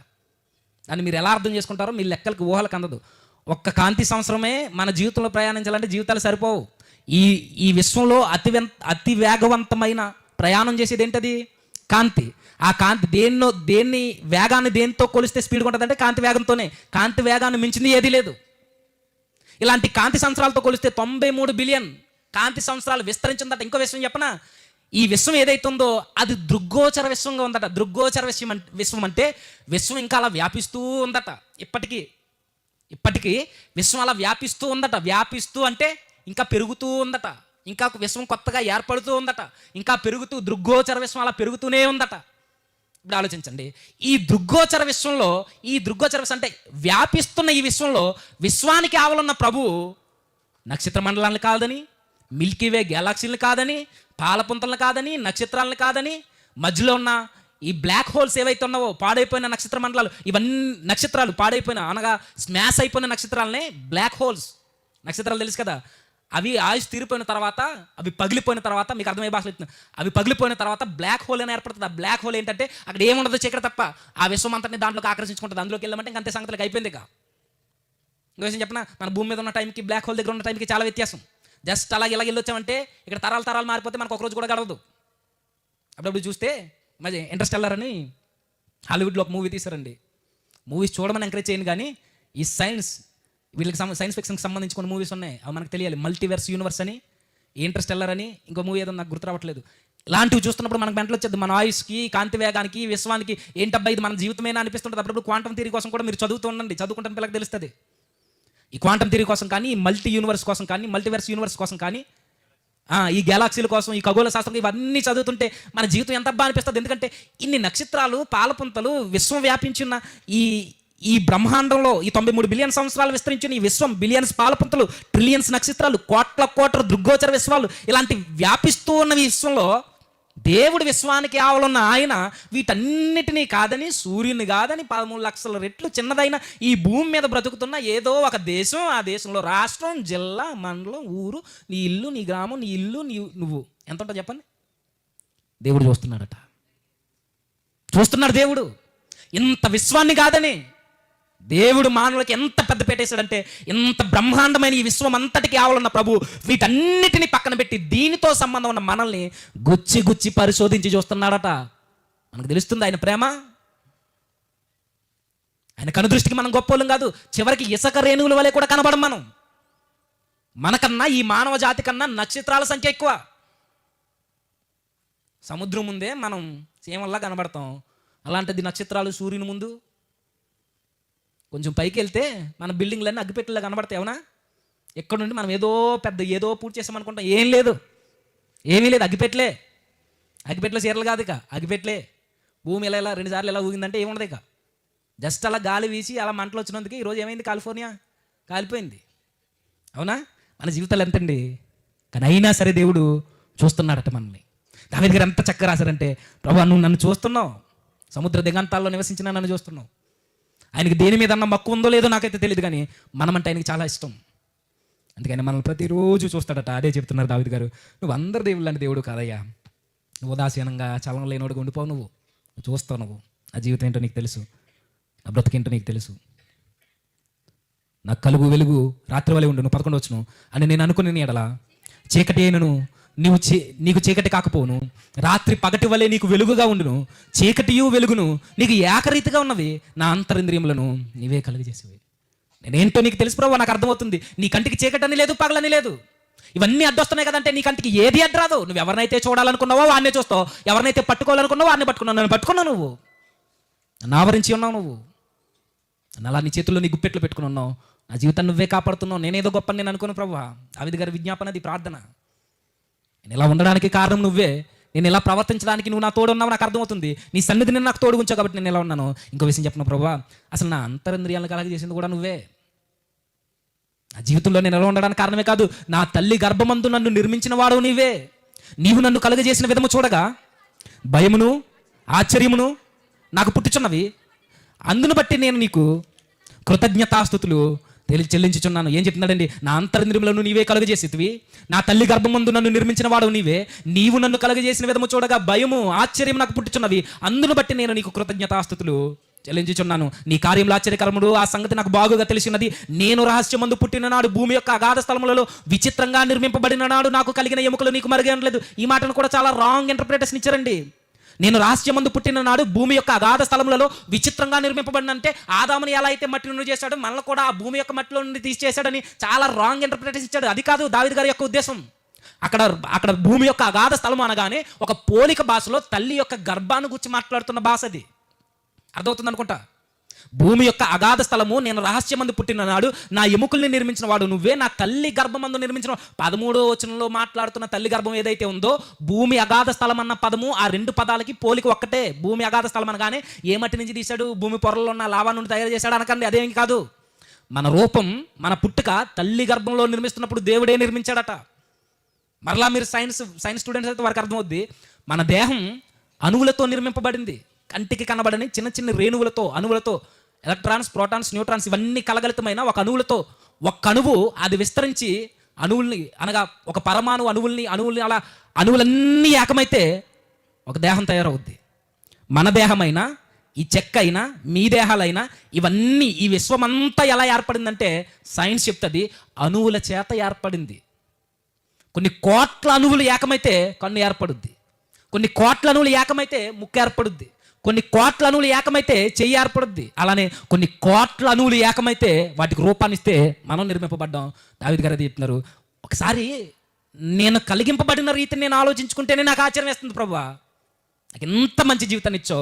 దాన్ని మీరు ఎలా అర్థం చేసుకుంటారో మీ లెక్కలకు ఊహలకు అందదు. ఒక్క కాంతి సంవత్సరమే మన జీవితంలో ప్రయాణించాలంటే జీవితాలు సరిపోవు. ఈ విశ్వంలో అతి వేగవంతమైన ప్రయాణం చేసేది ఏంటది? కాంతి. ఆ కాంతి దేన్ని వేగాన్ని దేంతో కొలిస్తే స్పీడ్గా ఉంటుందంటే కాంతి వేగంతోనే. కాంతి వేగాన్ని మించింది ఏదీ లేదు. ఇలాంటి కాంతి సంవత్సరాలతో కొలిస్తే 93 బిలియన్ కాంతి సంవత్సరాలు విస్తరించిందట. ఇంకో విషయం చెప్పనా, ఈ విశ్వం ఏదైతుందో అది దృగ్గోచర విశ్వంగా ఉందట. దృగ్గోచర విశ్వం అంటే విశ్వం ఇంకా అలా వ్యాపిస్తూ ఉందట. ఇప్పటికీ విశ్వం అలా వ్యాపిస్తూ ఉందట. వ్యాపిస్తూ అంటే ఇంకా పెరుగుతూ ఉందట. ఇంకా విశ్వం కొత్తగా ఏర్పడుతూ ఉందట. ఇంకా పెరుగుతూ దృగ్గోచర విశ్వం అలా పెరుగుతూనే ఉందట. ఇప్పుడు ఆలోచించండి, ఈ దృగ్గోచర విశ్వం అంటే వ్యాపిస్తున్న ఈ విశ్వంలో విశ్వానికి ఆవలున్న ప్రభువు నక్షత్ర మండలాలను కాదని, మిల్కీవే గ్యాలక్సీలను కాదని, పాలపుంతలను కాదని, నక్షత్రాలను కాదని, మధ్యలో ఉన్న ఈ బ్లాక్ హోల్స్ ఏవైతే ఉన్నావో, పాడైపోయిన నక్షత్ర మండలాలు, ఇవన్నీ నక్షత్రాలు పాడైపోయిన అనగా స్మాష్ అయిపోయిన నక్షత్రాలనే బ్లాక్ హోల్స్. నక్షత్రాలు తెలుసు కదా, అవి ఆయుష్ తీరిపోయిన తర్వాత, అవి పగిలిపోయిన తర్వాత, మీకు అర్థమయ్యే భాషలో చెప్తున్నాను, అవి పగిలిపోయిన తర్వాత బ్లాక్ హోల్ అని ఏర్పడుతుంది. ఆ బ్లాక్ హోల్ ఏంటంటే అక్కడ ఏముండదు, చీకటి తప్ప. ఆ విశ్వం అంతటిని దాంట్లోకి ఆకర్షించుకుంటుంది. అందులోకి వెళ్ళమంటే ఇంక అంతే, సంగతులకు అయిపోయింది. ఇక ఇంకో విషయం చెప్పిన, మన భూమి మీద ఉన్న టైంకి బ్లాక్ హోల్ దగ్గర ఉన్న టైంకి చాలా వ్యత్యాసం. జస్ట్ అలా ఇలా వెళ్ళొచ్చామంటే ఇక్కడ తరాలు మారిపోతే మనకు ఒకరోజు కూడా గడవదు. అప్పుడప్పుడు చూస్తే మరి ఇంటర్స్టెల్లర్ అని హాలీవుడ్లో ఒక మూవీ తీశారండి. మూవీస్ చూడమని ఎంకరేజ్ చేయను, కానీ ఈ వీళ్ళకి సైన్స్ ఫిక్షన్కి సంబంధించిన మూవీస్ ఉన్నాయి, అవి మనకు తెలియాలి. మల్టీవర్స్ యూనివర్స్ అని, ఇంటర్స్టెల్లర్ అని, ఇంకో మూవీ ఏదో నాకు గుర్తు రావట్లేదు. ఇలాంటివి చూస్తున్నప్పుడు మనకు మెంటలు వచ్చేది. మన ఆయుష్కి, కాంతి వేగానికి, విశ్వానికి ఏంటబ్బా ఇది మన జీవితమేనా అనిపిస్తుంటుంది. అప్పుడప్పుడు క్వాంటమ్ థియరీ కోసం కూడా మీరు చదువుకుంటాను పిల్లలకు తెలుస్తుంది. ఈ క్వాంటమ్ థియరీ కోసం కానీ, మల్టీ యూనివర్స్ కోసం కానీ, మల్టీవర్స్ యూనివర్స్ కోసం కానీ, ఈ గ్యాలక్సీల కోసం, ఈ ఖగోళ శాస్త్రం, ఇవన్నీ చదువుతుంటే మన జీవితం ఎంత బాగా అనిపిస్తుంది. ఎందుకంటే ఇన్ని నక్షత్రాలు, పాలపుంతలు, విశ్వం వ్యాపించిన ఈ బ్రహ్మాండంలో ఈ 93 బిలియన్ సంవత్సరాలు విస్తరించిన ఈ విశ్వం, బిలియన్స్ పాలపుంతలు, ట్రిలియన్స్ నక్షత్రాలు, కోట్ల దృగ్గోచర విశ్వాలు, ఇలాంటి వ్యాపిస్తూ ఉన్న విశ్వంలో దేవుడు విశ్వానికి ఆవలున్న ఆయన వీటన్నిటినీ కాదని, సూర్యుని కాదని, 13 లక్షల రెట్లు చిన్నదైన ఈ భూమి మీద బ్రతుకుతున్న ఏదో ఒక దేశం, ఆ దేశంలో రాష్ట్రం, జిల్లా, మండలం, ఊరు, నీ ఇల్లు, నీ గ్రామం, నీ ఇల్లు, నువ్వు ఎంత ఉంటావు చెప్పండి. దేవుడు చూస్తున్నాడు. దేవుడు ఇంత విశ్వాన్ని కాదని దేవుడు మానవులకి ఎంత పెద్ద పెట్టేశాడంటే, ఇంత బ్రహ్మాండమైన ఈ విశ్వం అంతటికి ఆవలున్న ప్రభు వీటన్నిటిని పక్కన పెట్టి దీనితో సంబంధం ఉన్న మనల్ని గుచ్చి పరిశోధించి చూస్తున్నాడట. మనకు తెలుస్తుంది ఆయన ప్రేమ. ఆయన కనుదృష్టికి మనం గొప్పోళ్ళం కాదు. చివరికి ఇసుక రేణువుల వలె కూడా కనబడం మనం. మనకన్నా, ఈ మానవ జాతి కన్నా నక్షత్రాల సంఖ్య ఎక్కువ. సముద్రం ముందే మనం చీమల్లా కనబడతాం. అలాంటిది నక్షత్రాలు సూర్యుని ముందు. కొంచెం పైకి వెళ్తే మన బిల్డింగ్లన్నీ అగ్గిపెట్టెలా కనబడతాయి, అవునా? ఎక్కడ నుండి మనం ఏదో పూర్తి చేసామనుకుంటాం. ఏమీ లేదు. అగ్గిపెట్టెలో చీరలు కాదు, ఇక అగ్గిపెట్టలే. భూమి ఇలా 2 సార్లు ఎలా ఊగిందంటే ఏముండదు. ఇక జస్ట్ అలా గాలి వీసి అలా మంటలు వచ్చినందుకు ఈరోజు ఏమైంది, కాలిఫోర్నియా కాలిపోయింది, అవునా? మన జీవితాలు ఎంతండి, కానీ అయినా సరే దేవుడు చూస్తున్నాడట మనల్ని. దావీదు గారు ఎంత చక్కగా రాశారంటే, ప్రభువా నువ్వు నన్ను చూస్తున్నావు, సముద్ర దిగంతాల్లో నివసించిన నన్ను చూస్తున్నావు. ఆయనకి దేని మీద అన్న మక్కువ ఉందో లేదో నాకైతే తెలియదు, కానీ మనమంటే ఆయనకి చాలా ఇష్టం. అందుకని మనల్ని ప్రతిరోజు చూస్తాడట. అదే చెప్తున్నారు దావీదు గారు, నువ్వు అందరు దేవుళ్ళు లాంటి దేవుడు కాదయ్యా, నువ్వు ఉదాసీనంగా చలనం లేనోడుగా ఉండిపోవు, నువ్వు చూస్తావు. నువ్వు నా జీవితం ఏంటో నీకు తెలుసు, నా బ్రతికేంటో నీకు తెలుసు. నా కలుగు వెలుగు రాత్రి వలె ఉండు, నువ్వు 11 వచ్చును అని నేను అనుకుని ఎడలా చీకటి అయినను నీకు చీకటి కాకపోను, రాత్రి పగటి వలె నీకు వెలుగుగా ఉండును, చీకటియు వెలుగును నీకు ఏకరీతిగా ఉన్నవి, నా అంతరింద్రియములను నీవే కలుగజేసేవి. నేనేంటో నీకు తెలుసు ప్రభు, నాకు అర్థమవుతుంది. నీ కంటికి చీకటని లేదు, పగలని లేదు. ఇవన్నీ అడ్డొస్తున్నాయి కదంటే నీ కంటికి ఏది అడ్డరాదు. నువ్వు ఎవరినైతే చూడాలనుకున్నావో వాడినే చూస్తావు, ఎవరినైతే పట్టుకోవాలనుకున్నావో వాడిని పట్టుకున్నావు. నన్ను పట్టుకున్నావు, నువ్వు నన్ను ఆవరించి ఉన్నావు, నువ్వు అలా నీ చేతుల్లో నీ గుప్పెట్లు పెట్టుకుని ఉన్నావు. నా జీవితాన్ని నువ్వే కాపాడుతున్నావు. నేనేదో గొప్ప నేను అనుకున్నాను ప్రభు. దావీదు గారి విజ్ఞాపన, అది ప్రార్థన. నేను ఇలా ఉండడానికి కారణం నువ్వే, నేను ఇలా ప్రవర్తించడానికి నువ్వు నా తోడు ఉన్నావు నాకు అర్థమవుతుంది. నీ సన్నిధిని నాకు తోడు ఉంచావు కాబట్టి నేను ఇలా ఉన్నాను. ఇంకో విషయం చెప్పను ప్రభా, అసలు నా అంతరింద్రియాలను కలగజేసింది కూడా నువ్వే. నా జీవితంలో నేను ఎలా ఉండడానికి కారణమే కాదు, నా తల్లి గర్భమందు నన్ను నిర్మించిన వాడు నీవే. నీవు నన్ను కలుగజేసిన విధము చూడగా భయమును ఆశ్చర్యమును నాకు పుట్టుచున్నవి. అందును బట్టి నేను నీకు కృతజ్ఞతాస్తుతులు చెల్లించుచున్నాను. ఏం చెప్తున్నాడండి? నా అంతరింద్రియములను నీవే కలుగజేసితివి, నా తల్లి గర్భమందు నన్ను నిర్మించిన వాడు నీవే. నీవు నన్ను కలుగజేసిన విధము చూడగా భయము ఆశ్చర్యం నాకు పుట్టుచున్నవి. అందును బట్టి నేను నీకు కృతజ్ఞతాస్తుతులు చెల్లించుచున్నాను. నీ కార్యములు ఆశ్చర్యకరముడు, ఆ సంగతి నాకు బాగుగా తెలిసినది. నేను రహస్యమందు పుట్టిన నాడు, భూమి యొక్క అగాధ స్థలములలో విచిత్రంగా నిర్మింపబడిన నాడు నాకు కలిగిన ఎముకలు నీకు మరుగనలేదు. ఈ మాటను కూడా చాలా రాంగ్ ఇంటర్ప్రిటేషన్ ఇచ్చారండి. నేను రహస్యమందు పుట్టిన నాడు భూమి యొక్క అగాధ స్థలములలో విచిత్రంగా నిర్మింపబడినంటే ఆదాముని ఎలా అయితే మట్టి నుండి చేశాడో మనల్ని కూడా ఆ భూమి యొక్క మట్టిలో నుండి తీసి చేశాడని చాలా రాంగ్ ఇంటర్ప్రిటేషన్ ఇచ్చాడు. అది కాదు దావీదు గారి యొక్క ఉద్దేశం. అక్కడ భూమి యొక్క అగాధ స్థలం అనగానే ఒక పోలిక భాషలో తల్లి యొక్క గర్భాన్ని గురించి మాట్లాడుతున్న భాష అది. అర్థమవుతుంది అనుకుంటా. భూమి యొక్క అగాధ స్థలము, నేను రహస్యమందు పుట్టిన నాడు నా ఎముకల్ని నిర్మించిన వాడు నువ్వే, నా తల్లి గర్భమందు నిర్మించిన. 13వ వచనంలో మాట్లాడుతున్న తల్లి గర్భం ఏదైతే ఉందో, భూమి అగాధ స్థలం అన్న పదము ఆ రెండు పదాలకి పోలిక ఒక్కటే. భూమి అగాధ స్థలం అనగానే ఏ మట్టి నుంచి తీశాడు, భూమి పొరలో ఉన్న లావా నుండి తయారు చేశాడు అనకండి, అదేమి కాదు. మన రూపం, మన పుట్టుక తల్లి గర్భంలో నిర్మిస్తున్నప్పుడు దేవుడే నిర్మించాడట. మరలా మీరు సైన్స్ స్టూడెంట్స్ అయితే వారికి అర్థమవుద్ది. మన దేహం అణువులతో నిర్మింపబడింది. కంటికి కనబడని చిన్న చిన్న రేణువులతో, అణువులతో, ఎలక్ట్రాన్స్, ప్రోటాన్స్, న్యూట్రాన్స్ ఇవన్నీ కలగలితమైన ఒక అణువులతో, ఒక అణువు అది విస్తరించి అణువుల్ని, అనగా ఒక పరమాణు అణువుల్ని అలా అణువులన్నీ ఏకమైతే ఒక దేహం తయారవుద్ది. మన దేహమైనా, ఈ చెక్క అయినా, మీ దేహాలైనా, ఇవన్నీ ఈ విశ్వమంతా ఎలా ఏర్పడిందంటే సైన్స్ చెప్తుంది అణువుల చేత ఏర్పడింది. కొన్ని కోట్ల అణువులు ఏకమైతే కన్ను ఏర్పడుద్ది, కొన్ని కోట్ల అణువులు ఏకమైతే ముక్కు ఏర్పడుద్ది, కొన్ని కోట్ల అణువులు ఏకమైతే చెయ్యి ఏర్పడుద్ది. అలానే కొన్ని కోట్ల అణువులు ఏకమైతే వాటికి రూపాన్ని ఇస్తే మనం నిర్మింపబడ్డాం. దావీదు గారు అది చెప్తున్నారు. ఒకసారి నేను కలిగింపబడిన రీతిని నేను ఆలోచించుకుంటేనే నాకు ఆశ్చర్యం వేస్తుంది. ప్రభువా, నాకు ఎంత మంచి జీవితాన్ని ఇచ్చో,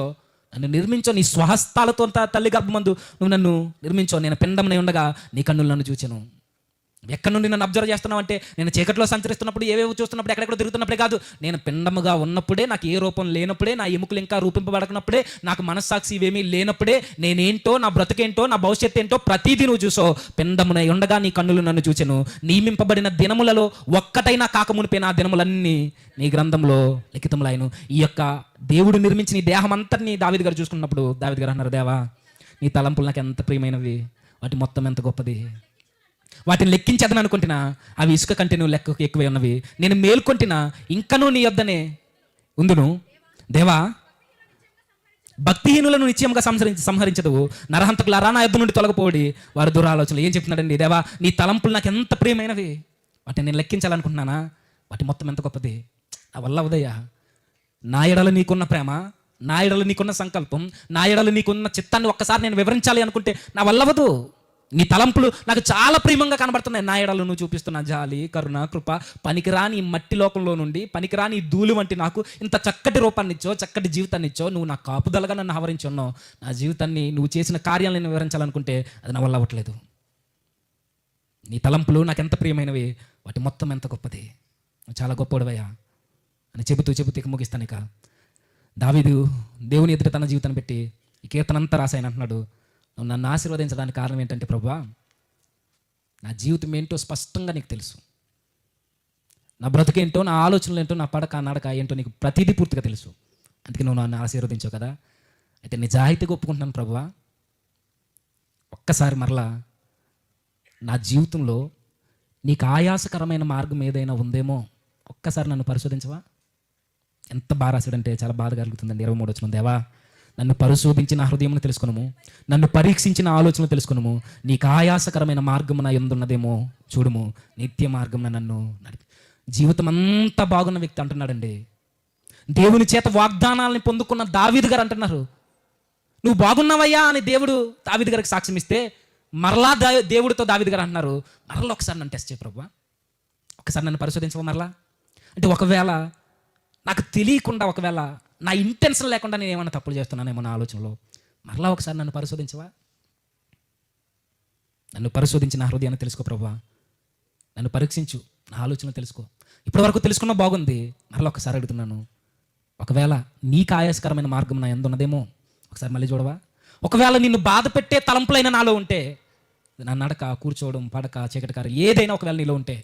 నన్ను నిర్మించో, నీ స్వహస్తాలతో తల్లి గర్భమందు నువ్వు నన్ను నిర్మించో. నేను పిండమనే ఉండగా నీ కన్నులు నన్ను చూచాను. ఎక్కడి నుండి నన్ను అబ్జర్వ్ చేస్తున్నావు అంటే, నేను చీకట్లో సంచరిస్తున్నప్పుడు, ఏవేవో చూస్తున్నప్పుడు, ఎక్కడెక్కడ తిరుగుతున్నప్పుడే కాదు, నేను పిండముగా ఉన్నప్పుడే, నాకు ఏ రూపం లేనప్పుడే, నా ఎముకలు ఇంకా రూపింపబడకున్నప్పుడే, నాకు మనస్సాక్షి ఇవేమీ లేనప్పుడే, నేనేంటో, నా బ్రతుకేంటో, నా భవిష్యత్తు ఏంటో ప్రతిదీ నువ్వు చూసో. పిండమునై ఉండగా నీ కన్నులు నన్ను చూచెను. నియమింపబడిన దినములలో ఒక్కటైనా కాకమునిపే నా దినములన్నీ నీ గ్రంథంలో లిఖితములైను. ఈ యొక్క దేవుడు నిర్మించిన ఈ దేహం అంతటిని దావీదు గారు చూసుకున్నప్పుడు దావీదు గారు అన్నారు, దేవా, నీ తలంపులు నాకు ఎంత ప్రియమైనవి, వాటి మొత్తం ఎంత గొప్పది. వాటిని లెక్కించేదని అనుకుంటున్నా, అవి ఇసుక కంటే నువ్వు లెక్క ఎక్కువే ఉన్నవి. నేను మేల్కొంటినా ఇంకనూ నీ యొద్దనే ఉందును. దేవా, భక్తిహీనులను నిశ్చయంగా సంహరించదు. నరహంతకులారా నా యొద్ద నుండి తొలగిపోడి వారి దురాలోచనలు. ఏం చెప్తున్నాడండి? దేవా, నీ తలంపులు నాకు ఎంత ప్రియమైనవి, వాటిని నేను లెక్కించాలనుకుంటున్నానా, వాటి మొత్తం ఎంత గొప్పది. నా వల్ల ఉదయ్యా, నా ఎడల నీకున్న ప్రేమ, నా ఎడల నీకున్న సంకల్పం, నా ఎడల నీకున్న చిత్తాన్ని ఒక్కసారి నేను వివరించాలి అనుకుంటే నా వల్ల అవ్వదు. నీ తలంపులు నాకు చాలా ప్రేమంగా కనబడుతున్నాయి. నా ఎడలు నువ్వు చూపిస్తున్న జాలి, కరుణ, కృప, పనికిరాని మట్టి లోకంలో నుండి, పనికిరాని ధూళి వంటి నాకు ఇంత చక్కటి రూపాన్ని ఇచ్చో, చక్కటి జీవితాన్ని ఇచ్చో, నువ్వు నా కాపుదలగా నన్ను ఆవరించి ఉన్నావు. నా జీవితాన్ని, నువ్వు చేసిన కార్యాలను నేను వివరించాలనుకుంటే అది నా వల్ల అవ్వట్లేదు. నీ తలంపులు నాకు ఎంత ప్రియమైనవి, వాటి మొత్తం ఎంత గొప్పది, నువ్వు చాలా గొప్పవాడివయ్యా అని చెబుతూ ఇక ముగిస్తాను. ఇక దావీదు దేవుని ఎదుట తన జీవితాన్ని పెట్టి ఈ కీర్తనంతా రాసాయని అంటున్నాడు, నువ్వు నన్ను ఆశీర్వదించడానికి కారణం ఏంటంటే, ప్రభువా, నా జీవితం ఏంటో స్పష్టంగా నీకు తెలుసు. నా బ్రతుకేంటో, నా ఆలోచనలు ఏంటో, నా పడక నడక ఏంటో నీకు ప్రతిదీ పూర్తిగా తెలుసు. అందుకే నువ్వు నన్ను ఆశీర్వదించావు కదా. అయితే నిజాయితీగా ఒప్పుకుంటున్నాను ప్రభువా, ఒక్కసారి మరలా నా జీవితంలో నీకు ఆయాసకరమైన మార్గం ఏదైనా ఉందేమో ఒక్కసారి నన్ను పరిశోధించవా. ఎంత బాగా రాశాడంటే చాలా బాధ కలుగుతుందండి. 23 వచనం, దేవా, నన్ను పరిశోధించిన హృదయమును తెలుసుకున్నాము, నన్ను పరీక్షించిన ఆలోచనలు తెలుసుకున్నాము, నీకు ఆయాసకరమైన మార్గం నా ఎందున్నదేమో చూడుము, నిత్య మార్గం నన్ను నడిపి. జీవితం అంతా బాగున్న వ్యక్తి అంటున్నాడండి. దేవుని చేత వాగ్దానాలని పొందుకున్న దావీదు గారు అంటున్నారు, నువ్వు బాగున్నావయ్యా అని దేవుడు దావీదు గారికి సాక్ష్యం ఇస్తే, మరలా దేవుడితో దావీదు గారు అంటున్నారు, మరలా ఒకసారి నన్ను టెస్ట్ చేయ ప్రభువా, ఒకసారి నన్ను పరిశోధించవా మరలా. అంటే ఒకవేళ నాకు తెలియకుండా, ఒకవేళ నా ఇంటెన్షన్ లేకుండా నేను ఏమైనా తప్పులు చేస్తున్నానేమో నా ఆలోచనలో, మరలా ఒకసారి నన్ను పరిశోధించవా. నన్ను పరిశోధించి నా హృదయాన్ని తెలుసుకో ప్రభువా, నన్ను పరీక్షించు, నా ఆలోచనలు తెలుసుకో. ఇప్పటివరకు తెలుసుకున్నా బాగుంది, మరలా ఒకసారి అడుగుతున్నాను, ఒకవేళ నీకు ఆయాసకరమైన మార్గం నా యందు ఉన్నదేమో ఒకసారి మళ్ళీ చూడవా. ఒకవేళ నిన్ను బాధ పెట్టే తలంపులైన నాలో ఉంటే, నా నడక, కూర్చోవడం, పడక, చీకటి కార్యం ఏదైనా ఒకవేళ నీలో ఉంటే,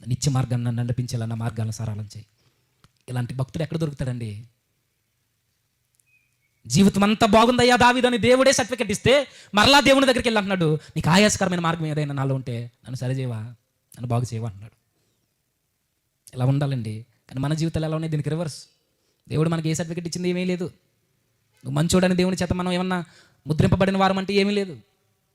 నిత్య మార్గాన్ని నన్ను నడిపించేలా నా మార్గాలను సరళం చేయి. ఇలాంటి భక్తుడు ఎక్కడ దొరుకుతాడండి? జీవితం అంతా బాగుందయ్యా దావీదని దేవుడే సర్టిఫికెట్ ఇస్తే, మరలా దేవుని దగ్గరికి వెళ్ళి అంటున్నాడు, నీకు ఆయాసకరమైన మార్గం ఏదైనా నాలో ఉంటే నన్ను సరిచేయవా, నన్ను బాగు చేయవా అంటున్నాడు. ఇలా ఉండాలండి. కానీ మన జీవితాలు ఎలా ఉన్నాయి? దీనికి రివర్స్. దేవుడు మనకి ఏ సర్టిఫికెట్ ఇచ్చింది? ఏమీ లేదు. నువ్వు మంచోడని దేవుని చేత మనం ఏమన్నా ముద్రింపబడిన వారం అంటే ఏమీ లేదు.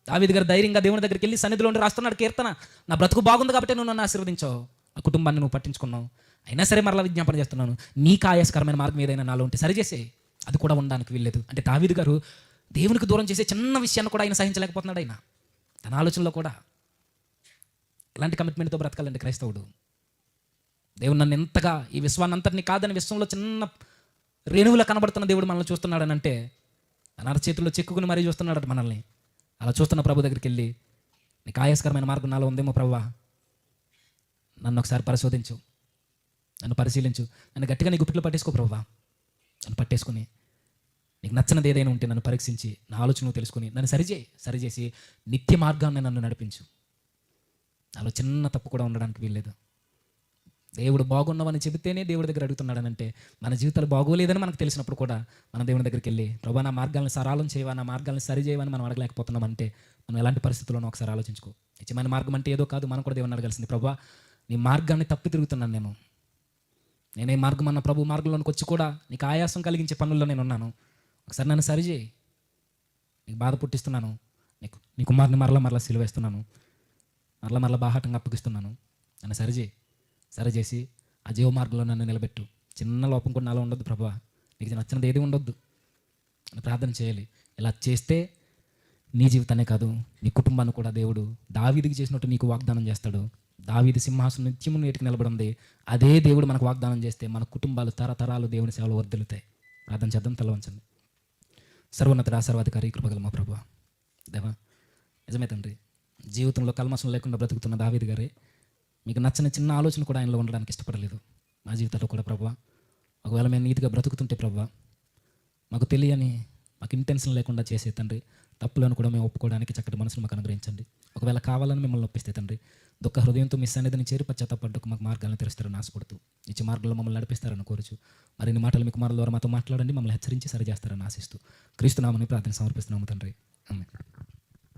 దావీదు గారు ధైర్యంగా దేవుని దగ్గరికి వెళ్ళి సన్నిధిలో ఉండి రాస్తున్నాడు కీర్తన, నా బ్రతుకు బాగుంది కాబట్టి నువ్వు నన్ను ఆశీర్వదించావు, నా కుటుంబాన్ని నువ్వు పట్టించుకున్నావు, అయినా సరే మరలా విజ్ఞాపన చేస్తున్నాను, నీకు ఆయాసకరమైన మార్గం ఏదైనా నాలో ఉంటే సరిచేసే. అది కూడా ఉండడానికి వీల్లేదు. అంటే దావీదు గారు దేవునికి దూరం చేసే చిన్న విషయాన్ని కూడా ఆయన సహించలేకపోతున్నాడు. ఆయన తన ఆలోచనలో కూడా ఇలాంటి కమిట్మెంట్తో బ్రతకాలండి క్రైస్తవుడు. దేవుడు నన్ను ఎంతగా, ఈ విశ్వాన్ని అంతటిని కాదని విశ్వంలో చిన్న రేణువులా కనబడుతున్న దేవుడు మనల్ని చూస్తున్నాడని అంటే, తన అరచేతుల్లో చెక్కుకుని మరీ చూస్తున్నాడు మనల్ని. అలా చూస్తున్న ప్రభు దగ్గరికి వెళ్ళి, నీకు ఆయాసకరమైన మార్గం నాలో ఉందేమో ప్రభువా, నన్ను ఒకసారి పరిశోధించు, నన్ను పరిశీలించు, నన్ను గట్టిగా నీ గుప్పిట్లో పట్టేసుకో ప్రభువా, నన్ను పట్టేసుకుని నీకు నచ్చినది ఏదైనా ఉంటే నన్ను పరీక్షించి నా ఆలోచన తెలుసుకుని నన్ను సరిచేసి నిత్య మార్గాన్ని నన్ను నడిపించు. నాలో చిన్న తప్పు కూడా ఉండడానికి వీల్లేదు. దేవుడు బాగున్నామని చెబితేనే దేవుడి దగ్గర అడుగుతున్నాడని అంటే, మన జీవితాలు బాగోలేదని మనకు తెలిసినప్పుడు కూడా మనం దేవుని దగ్గరికి వెళ్ళి, ప్రభా నా మార్గాలను సరళం చేయవా, నా మార్గాలను సరి చేయవని మనం అడగలేకపోతున్నాం అంటే, మనం ఎలాంటి పరిస్థితుల్లోనూ ఒకసారి ఆలోచించుకో. నిజమైన మార్గం అంటే ఏదో కాదు, మనం కూడా దేవుని అడగాల్సింది. ప్రభా నీ మార్గాన్ని తప్పి తిరుగుతున్నాను నేనే మార్గం అన్న ప్రభు మార్గంలోనికి వచ్చి కూడా నీకు ఆయాసం కలిగించే పనుల్లో నేను ఉన్నాను, ఒకసారి నన్ను సరిచేయి, నీకు బాధ పుట్టిస్తున్నాను, నీ కుమారుని మరలా సిలువేస్తున్నాను, మరలా బాహాటంగా అప్పగిస్తున్నాను, నన్ను సరిచేసి ఆ జీవ మార్గంలో నన్ను నిలబెట్టు. చిన్న లోపం కూడా నాలో ఉండొద్దు ప్రభువా, నీకు నచ్చినది ఏది ఉండొద్దు అని ప్రార్థన చేయాలి. ఇలా చేస్తే నీ జీవితాన్ని కాదు, నీ కుటుంబాన్ని కూడా దేవుడు దావీదుకి చేసినట్టు నీకు వాగ్దానం చేస్తాడు. దావీదు సింహాసనం నిత్యము నేటికి నిలబడింది. అదే దేవుడు మనకు వాగ్దానం చేస్తే మన కుటుంబాలు తరతరాలు దేవుని సేవలు వర్ధిల్లుతాయి. ప్రార్థన చేద్దాం, తల వంచండి. సర్వోన్నతుడా, సర్వాధికారి, కృపగల మా ప్రభువా, దేవా, నిజమే తండ్రి, జీవితంలో కల్మషం లేకుండా బ్రతుకుతున్న దావీదు గారే మీకు నచ్చని చిన్న ఆలోచన కూడా ఆయనలో ఉండడానికి ఇష్టపడలేదు. మా జీవితాల్లో కూడా ప్రభువా, ఒకవేళ మేము నీతిగా బ్రతుకుతుంటే ప్రభువా, మాకు తెలియని, మాకు ఇంటెన్షన్ లేకుండా చేసే తండ్రి తప్పులను కూడా మేము ఒప్పుకోవడానికి చక్కటి మనసును మాకు అనుగ్రహించండి. ఒకవేళ కావాలని మిమ్మల్ని ఒప్పిస్తే తండ్రి, దుఃఖ హృదయంతో మీ సన్నిధిని చేరి పశ్చాత్తాపడ్డకు మాకు మార్గాలను తెరుస్తారని ఆశపడుతూ, ఇచ్చే మార్గంలో మమ్మల్ని నడిపిస్తారని కోరుచు, మరిన్ని మాటలు మీకు కుమారుల ద్వారా మాతో మాట్లాడండి, మమ్మల్ని హెచ్చరించి సరిచేస్తారని ఆశిస్తూ, క్రీస్తు నామమున ప్రార్థన సమర్పిస్తున్నాము తండ్రి, ఆమేన్.